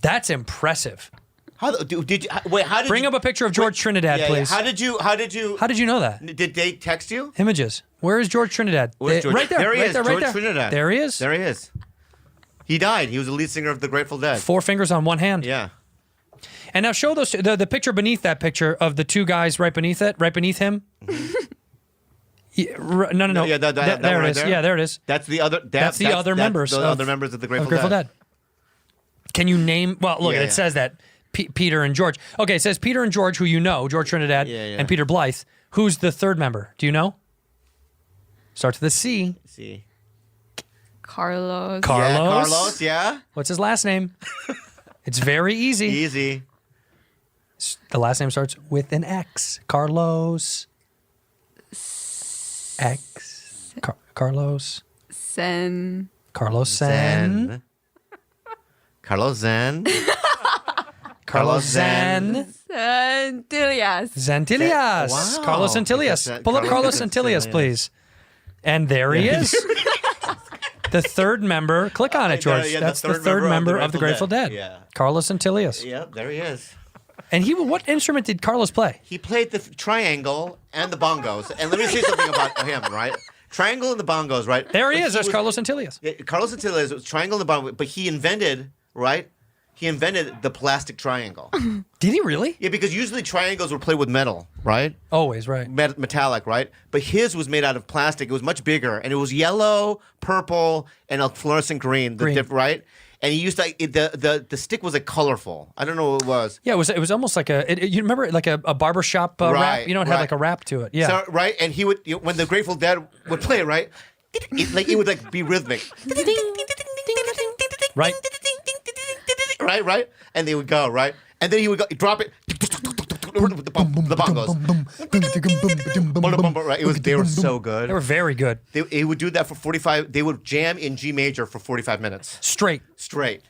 That's impressive.
Did you wait? How did
Bring
you,
up a picture of George Trinidad,
yeah,
please.
How did you?
How did you know that?
Did they text you?
Images. Where is George Trinidad?
Where's George?
Right there.
There he
right
is.
there.
George
Right there.
Trinidad.
There he is.
There he is. He died. He was the lead singer of the Grateful Dead.
4 fingers on one hand.
Yeah.
And now show those the picture beneath that picture of the 2 guys right beneath it, right beneath him. No.
Yeah, that
there
one
it
right
is.
there?
Yeah, there it is.
That's the other.
That's the other members.
The other members of the Grateful,
Dead. Can you name? Well, look,
Yeah,
it
yeah.
says that Peter and George. Okay, it says Peter and George, who you know, George Trinidad
Yeah.
and Peter Blythe. Who's the 3rd member? Do you know? Starts with a C.
See.
Carlos.
Carlos.
Yeah, Carlos. Yeah.
What's his last name? It's very easy.
Easy.
The last name starts with an X. Carlos. X. Carlos.
Sen.
Carlos Sen.
Zen. Carlos Zen.
Carlos Zen.
Centillas.
Zantilias.
Wow.
Carlos Zantilias.
That's-
Pull up Carlos
Carlos
Zantilias,
Zantilias.
please. And there he is. The 3rd member. Click on it, George.
Yeah,
That's the third member of the Grateful Dead.
Yeah.
Carlos Zantilias.
Yep, there he is.
And what instrument did Carlos play?
He played the triangle and the bongos. And let me say something about him, right? Triangle and the bongos, right?
There he
But
is. There's
was-
Carlos Zantilias.
Yeah, Carlos Antilles was triangle and the bongo, but he invented, right? He invented the plastic triangle.
Did he really?
Yeah, because usually triangles were played with metal, right?
Always, right.
Metallic, right? But his was made out of plastic. It was much bigger, and it was yellow, purple, and a fluorescent green.
Green.
Right? And he used the stick was like colorful. I don't know what it was.
Yeah, it was almost like you remember like a barbershop wrap?
Right,
You know, it had
right.
like a wrap to it. Yeah.
So, right? And he would when the Grateful Dead would play, right? It would like be rhythmic.
Right.
Right? And they would go, right? And then he would go, drop it. The bongos. Right? They were so good.
They were very good.
He would do that for 45. They would jam in G major for 45 minutes
Straight.
straight.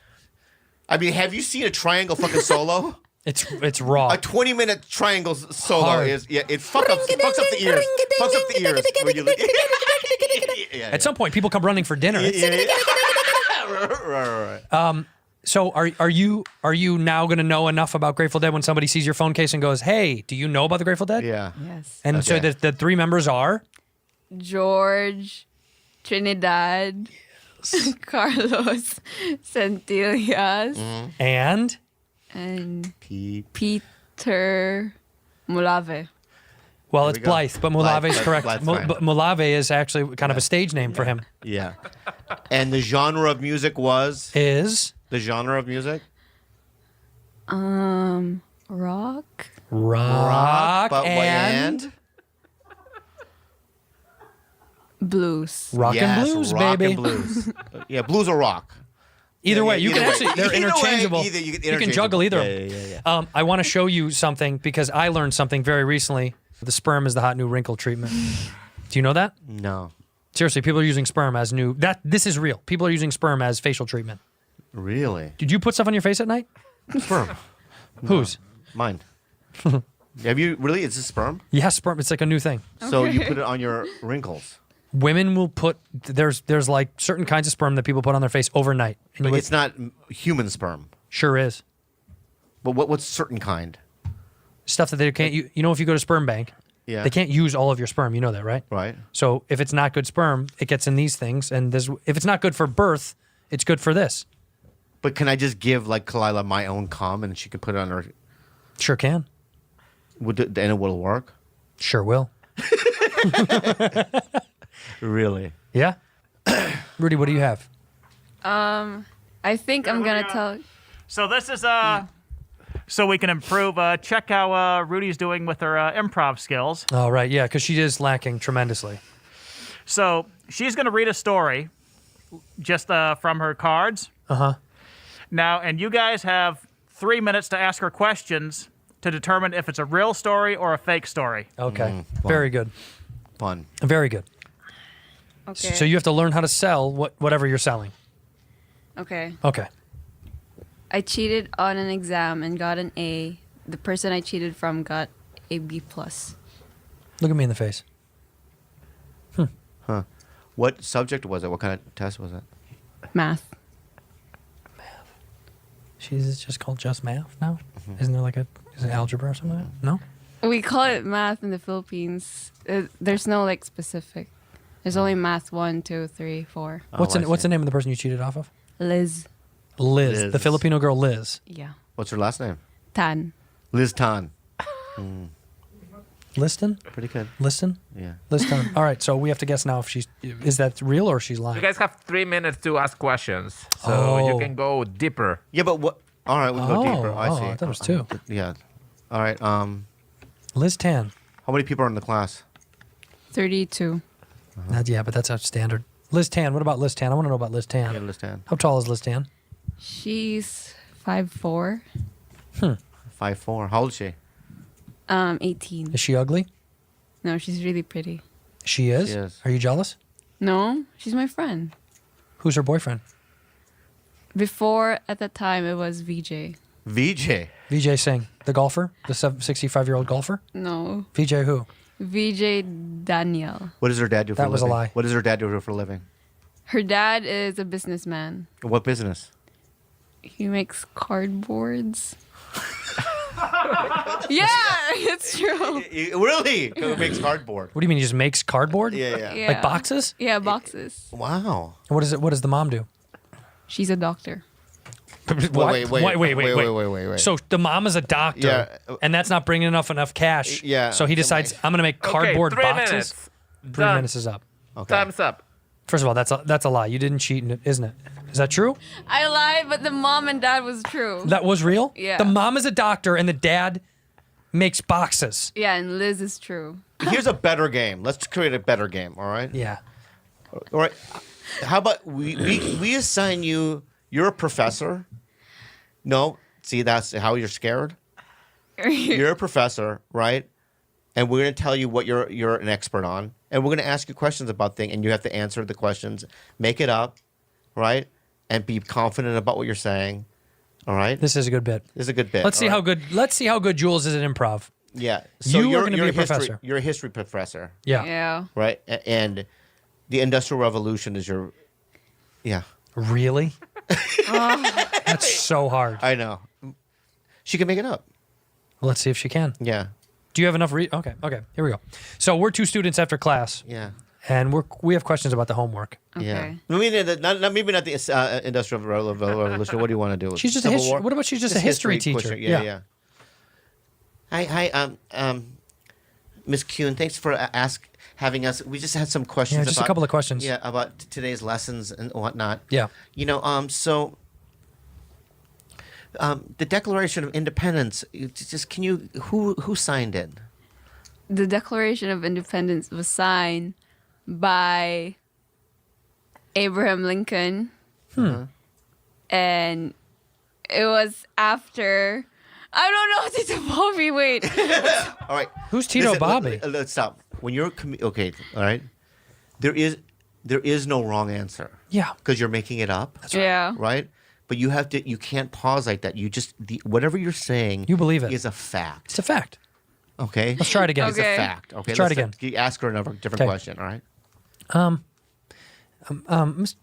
I mean, have you seen a triangle fucking solo?
It's raw.
A 20-minute triangle solo
Hard.
is it fucks up the ears. Fucks up the ears. When you, yeah,
At some point, people come running for dinner.
right.
So are you now going to know enough about Grateful Dead when somebody sees your phone case and goes, "Hey, do you know about the Grateful Dead?"
Yeah.
Yes.
And so
Okay.
the 3 members are
George Trinidad. Carlos Centillas.
and
And
Pete.
Peter Mulave.
well,
There
it's
we go.
Blythe, but Mulave is
Blythe,
correct.
Blythe's fine.
But Mulave is actually kind of a stage name for him.
Yeah. And the genre of music was
Is
the genre of music.
Rock.
rock
but what
and
Blues.
rock
Yes,
and blues,
rock
baby.
and blues. Yeah, blues or rock.
Either
Yeah,
way,
yeah,
you can
either way.
actually they're
Either way,
interchangeable.
either you can
can
interchangeable.
juggle either.
Yeah,
of them.
yeah.
I want to show you something because I learned something very recently. The sperm is the hot new wrinkle treatment. Do you know that?
No.
Seriously, people are using sperm as new. This is real. People are using sperm as facial treatment.
Really?
Did you put stuff on your face at night?
Sperm.
Whose?
Mine. Have you really? It's a sperm?
Yeah, sperm. It's like a new thing.
So you put it on your wrinkles.
Women will put there's like certain kinds of sperm that people put on their face overnight. And
But
you
it's not human sperm.
sure is
But what's certain kind?
stuff that they can't. You know, if you go to sperm bank,
Yeah.
they can't use all of your sperm. You know that, right?
Right.
So if it's not good sperm, it gets in these things, and if it's not good for birth, it's good for this.
But can I just give like Kalila my own cum and she can put it on her?
Sure can.
And it will work.
Sure will.
Really?
Yeah. Rudy, what do you have?
I think I'm gonna tell.
So this is so we can improve. Check how Rudy's doing with her improv skills.
All right, yeah, because she is lacking tremendously.
So she's gonna read a story, just from her cards. Now, and you guys have 3 minutes to ask her questions to determine if it's a real story or a fake story.
Okay, very good,
Fun.
very good.
Okay.
So you have to learn how to sell whatever you're selling.
Okay.
Okay.
I cheated on an exam and got an A. The person I cheated from got a B plus.
Look at me in the face.
What subject was it? What kind of test was it?
Math.
She's just called just math now? Isn't there like is it algebra or something like that? No?
We call it math in the Philippines. There's no like specific. There's only math 1, 2, 3, 4.
What's the name of the person you cheated off of?
Liz.
Liz. The Filipino girl Liz.
Yeah.
What's her last name?
Tan.
Liz Tan.
Liston?
Pretty good.
Liston?
Yeah.
Liston. All right, so we have to guess now if is that real or she's lying?
You guys have 3 minutes to ask questions, so you can go deeper.
Yeah, but what? All right, we'll go deeper. I see.
I thought it was 2.
Yeah. All right.
Liz Tan.
How many people are in the class?
32.
Yeah, but that's our standard. Liz Tan. What about Liz Tan? I want to know about Liz Tan.
Yeah, Liz Tan.
How tall is Liz Tan?
She's 5'4".
5'4". How old is she?
18.
Is she ugly?
No, she's really pretty.
She is?
She is.
Are you jealous?
No, she's my friend.
Who's her boyfriend?
Before, at the time, it was VJ.
VJ.
VJ Singh, the golfer, the 65-year-old golfer.
No,
VJ who?
VJ Daniel.
What does her dad do for a
That was
living?
a lie.
What does her dad do for a living?
Her dad is a businessman.
What business?
He makes cardboards. Yeah, it's true.
Really? He makes cardboard.
What do you mean? He just makes cardboard?
Yeah.
Yeah.
Like boxes?
Yeah, boxes.
Wow.
What is it? What does the mom do?
She's a doctor.
What?
Wait.
So the mom is a doctor,
Yeah.
and that's not bringing enough cash.
Yeah.
So he decides, I'm going to make cardboard
okay, 3
boxes.
minutes.
3
Done.
minutes is up.
Okay.
Time's up.
First of all, that's a lie. You didn't cheat, isn't it? Is that true?
I lied, but the mom and dad was true.
That was real?
Yeah.
The mom is a doctor, and the dad makes boxes.
Yeah, and Liz is true.
Here's a better game. Let's create a better game. All right.
Yeah.
All right. How about we assign you? You're a professor. No. See, that's how you're scared. You're a professor, right? And we're going to tell you what you're an expert on, and we're going to ask you questions about things, and you have to answer the questions, make it up, right, and be confident about what you're saying. All right.
This is a good bit.
This is a good bit.
Let's see
all
how
right?
good. Let's see how good Jules is at improv.
Yeah.
You are gonna be a
history,
professor.
You're a history professor,
Yeah.
Yeah.
right? And the Industrial Revolution is your. Yeah.
Really? That's so hard.
I know. She can make it up.
Let's see if she can.
Yeah.
Do you have enough? Okay. Here we go. So we're 2 students after class,
Yeah.
and we have questions about the homework.
Yeah.
Okay.
I mean, maybe not the Industrial Revolution. What do you want to do?
She's just a
Civil
history.
War?
What about she's just a history teacher?
Yeah. Hi, Miss Kuhn. Thanks for having us. We just had some questions.
Yeah, just a
about,
couple of questions.
Yeah, about today's lessons and whatnot.
Yeah.
You know, so the Declaration of Independence. Can you who signed it?
The Declaration of Independence was signed by Abraham Lincoln. And it was after. I don't know, Tito Bobby. Wait.
All right.
Who's Tito
Listen,
Bobby?
Let's stop. When you're okay, all right. There is no wrong answer.
Yeah.
Because you're making it up.
Yeah.
Right. But you have to. You can't pause like that. You just whatever you're saying.
You believe it.
Is a fact.
It's a fact.
Okay.
Let's try it again.
It's
Okay.
a fact. Okay.
Let's try it
Let's
again.
You ask her another different
Okay.
question. All right.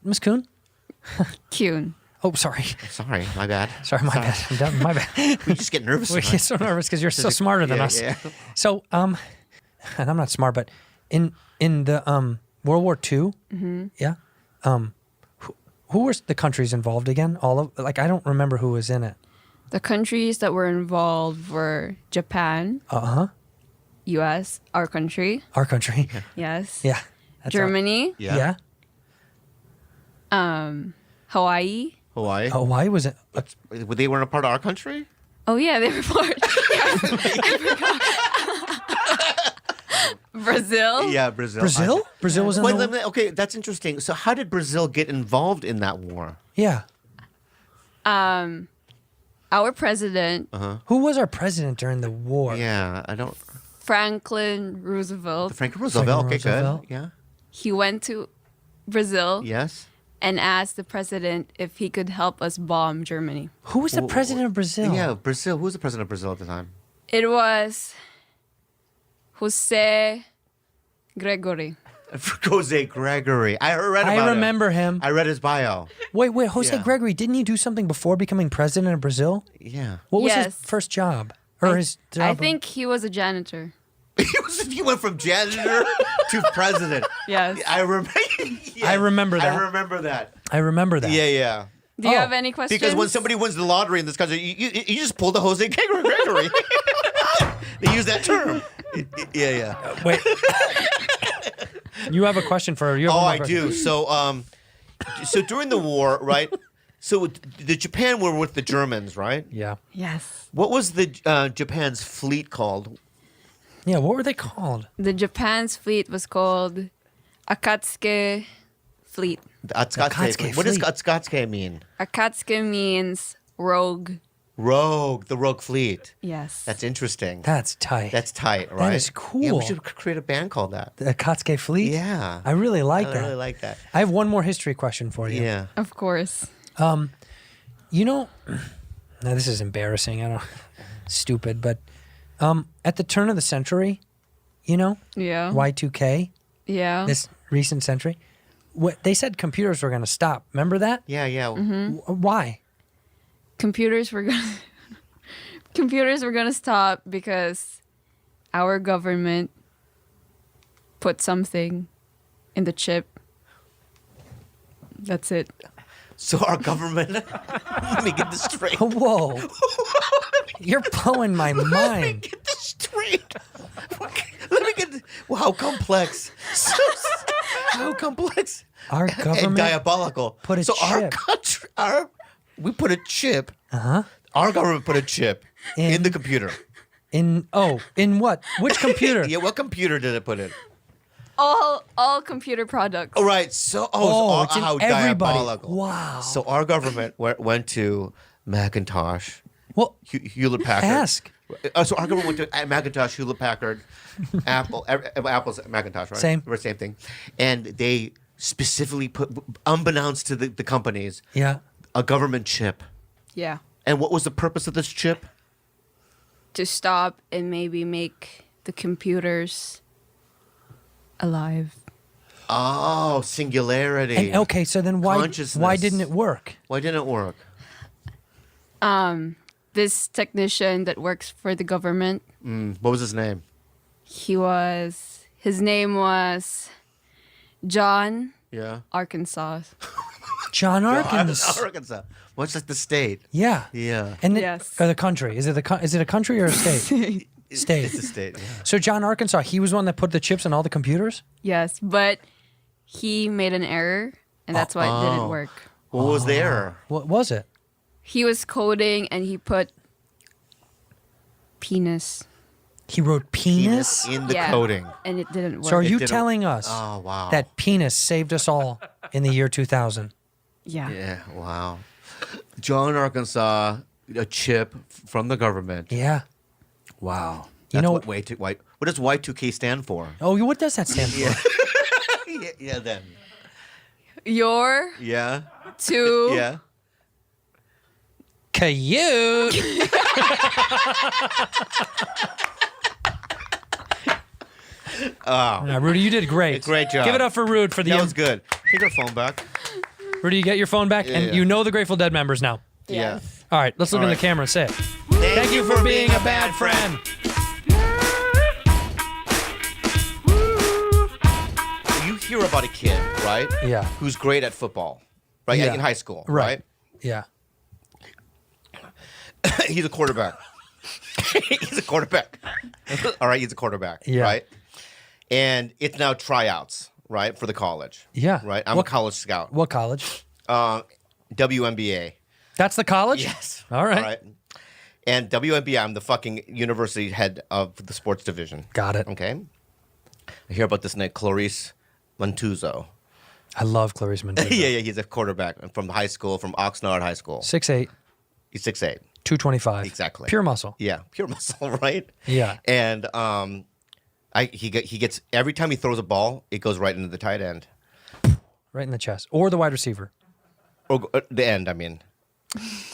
Miss Kuhn?
Kuhn.
Oh, sorry.
Sorry. My bad.
Sorry, my bad. I'm done. My bad.
We just get nervous.
We get so nervous because you're so smarter than
Yeah,
us.
yeah.
So, and I'm not smart, but in the World War II, yeah, who were the countries involved again? All of I don't remember who was in it.
The countries that were involved were Japan, U.S., our country,
Our country.
yes,
Yeah. That's
Germany,
Yeah.
Hawaii.
Hawaii.
Why was it?
They weren't a part of our country.
Oh yeah, they were part. Brazil.
Yeah, Brazil.
Brazil? Brazil was in
Wait,
the...
okay, that's interesting. So, how did Brazil get involved in that war?
Yeah.
Our president,
Who was our president during the war?
Yeah, I don't.
Franklin Roosevelt,
Franklin Roosevelt. Okay,
Roosevelt.
good. Yeah.
he went to Brazil
Yes.
and asked the president if he could help us bomb Germany.
Who was the president of Brazil?
Yeah, Brazil. Who was the president of Brazil at the time?
It was Jose Gregory.
Jose Gregory. I read about him.
I remember him.
I read his bio.
Wait, Jose
Yeah.
Gregory, didn't he do something before becoming president of Brazil?
Yeah.
What was his
Yes.
first job? Or his job?
I think he was a janitor.
He went from janitor to president.
Yes.
I remember.
I remember that.
I remember that.
I remember that.
Yeah, yeah.
Do you
Oh,
have any questions?
Because when somebody wins the lottery in this country, you just pull the Jose Gregory. They use that term. Yeah, yeah.
Wait. You have a question for you. Have
Oh,
one more
I
question.
do. So during the war, right? So the Japan were with the Germans, right?
Yeah.
Yes.
What was the Japan's fleet called?
Yeah, what were they called?
The Japan's fleet was called Akatsuki Fleet.
The Akatsuki.
Akatsuki
What does
fleet.
Akatsuki mean?
Akatsuki means rogue.
Rogue, the rogue fleet.
Yes.
That's interesting.
That's tight.
That's tight, right?
is cool.
Yeah, we should create a band called that.
the Akatsuki Fleet?
Yeah.
I really like
I
that.
really like that.
I have one more history question for you.
Yeah.
Of course.
You know, now this is embarrassing. I don't, stupid, but at the turn of the century, you know,
Yeah.
Y2K,
Yeah.
this recent century, they said computers were going to stop. Remember that?
Yeah, yeah.
Why?
computers were gonna computers were gonna stop because our government put something in the chip. That's it.
So our government, let me get this straight.
Whoa. You're blowing my
Let me
mind.
get this straight. Let me get this. Well, how complex. How complex.
Our
And
government
diabolical.
put a
so our
chip.
country, we put a chip.
Uh-huh.
Our government put a chip in the computer.
in what? Which computer?
Yeah, what computer did it put in?
All computer products.
All right, so
It's in
how
everybody.
diabolical.
Wow.
So our government went to Macintosh,
Well,
Hewlett Packard.
ask.
So our government went to Macintosh, Hewlett Packard, Apple. Apple's Macintosh, right?
Same.
We're same thing. And they specifically put, unbeknownst to the companies,
Yeah.
a government chip.
Yeah.
And what was the purpose of this chip?
To stop and maybe make the computers alive.
Oh, singularity.
And okay, so then why
Consciousness.
didn't it work?
Why didn't it work?
This technician that works for the government,
What was his name?
his name was John
Yeah.
Arkansas.
John Arkansas.
Arkansas. Much like the state.
Yeah.
Yeah.
And
Yes.
or the country. Is it a country or a state? State.
It's the state. Yeah.
So John Arkansas, he was one that put the chips on all the computers?
Yes, but he made an error and that's why it didn't work.
What was the error?
What was it?
He was coding and he put penis.
He wrote penis?
In the
Yeah,
coding.
and it didn't work.
So are you
didn't-
telling us
Oh, wow.
that penis saved us all in the year 2000?
Yeah.
Yeah, wow. John Arkansas, a chip from the government.
Yeah.
Wow.
You know-
what what does Y2K stand for?
Oh, what does that stand for?
Yeah, then.
You're
Yeah.
too
Yeah.
Cute.
Oh,
Rudy, you did great.
Great job.
Give it up for Rude for the
that was good. Take your phone back.
Rudy, you get your phone back, and
yeah.
you know the Grateful Dead members now.
Yeah.
All right, let's look
All
in
right.
the camera and say it. Thank you for being a bad friend.
You hear about a kid, right?
Yeah.
Who's great at football, right?
Yeah.
In high school,
Right. Yeah.
He's a quarterback. He's a quarterback. All right, he's a quarterback.
Yeah.
Right. And it's now tryouts, right, for the college.
Yeah.
Right. I'm a college scout.
What college?
WNBA.
That's the college?
Yes.
All right.
All right. And WNBA, I'm the fucking university head of the sports division.
Got it.
Okay. I hear about this name, Clarice Mantuzo.
I love Clarice Mendoza.
Yeah, he's a quarterback from high school, from Oxnard High School.
6'8",
He's 6'8".
225.
Exactly.
Pure muscle.
Yeah, pure muscle, right?
Yeah.
And he gets every time he throws a ball, it goes right into the tight end
Right in the chest. Or the wide receiver.
or the end. I mean,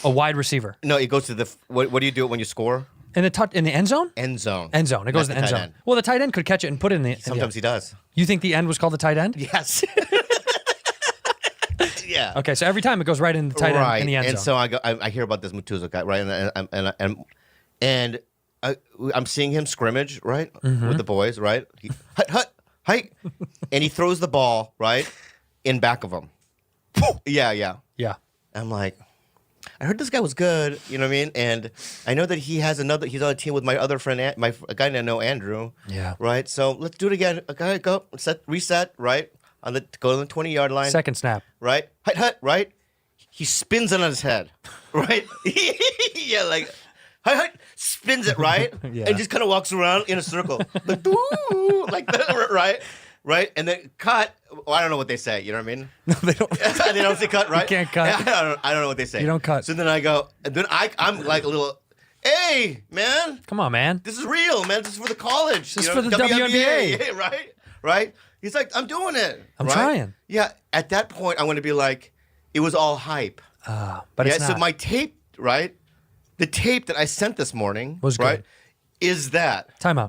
A wide receiver.
no, it goes to the. What do you do when you score?
In the end zone?
End zone.
End zone. It goes to the end
tight
zone.
end.
Well, the tight end could catch it and put it in the.
Sometimes he does.
You think the end was called the tight end?
Yes. Yeah.
Okay, so every time it goes right in the tight end in the end
and
zone.
so I hear about this Mutuzo guy, right? And I'm seeing him scrimmage, right, with the boys, right? He, hut, and he throws the ball right in back of him. Yeah.
Yeah.
I'm like, I heard this guy was good, you know what I mean? And I know that he's on a team with my other friend, a guy I know, Andrew.
Yeah.
Right. So let's do it again. Okay, go reset, right? Go to the 20-yard line.
Second snap.
Right? Hut, right? He spins it on his head. Right? Yeah, like hut, spins it, right?
Yeah.
And just kind of walks around in a circle. Like, "Ooh," like that, right? Right? And then cut. Well, I don't know what they say, you know what I mean?
No, they don't.
They don't say cut, right?
You can't cut.
I don't know what they say.
You don't cut.
So then I go, and then I'm like a little, hey, man,
Come on, man.
this is real, man. This is for the college.
This is
you
for the WNBA.
Right? Right? He's like, I'm doing it.
I'm
right?
trying.
Yeah. At that point, I want to be like, it was all hype.
But
Yeah.
it's not.
So my tape, right? The tape that I sent this morning
Was good.
right, is that.
Time out.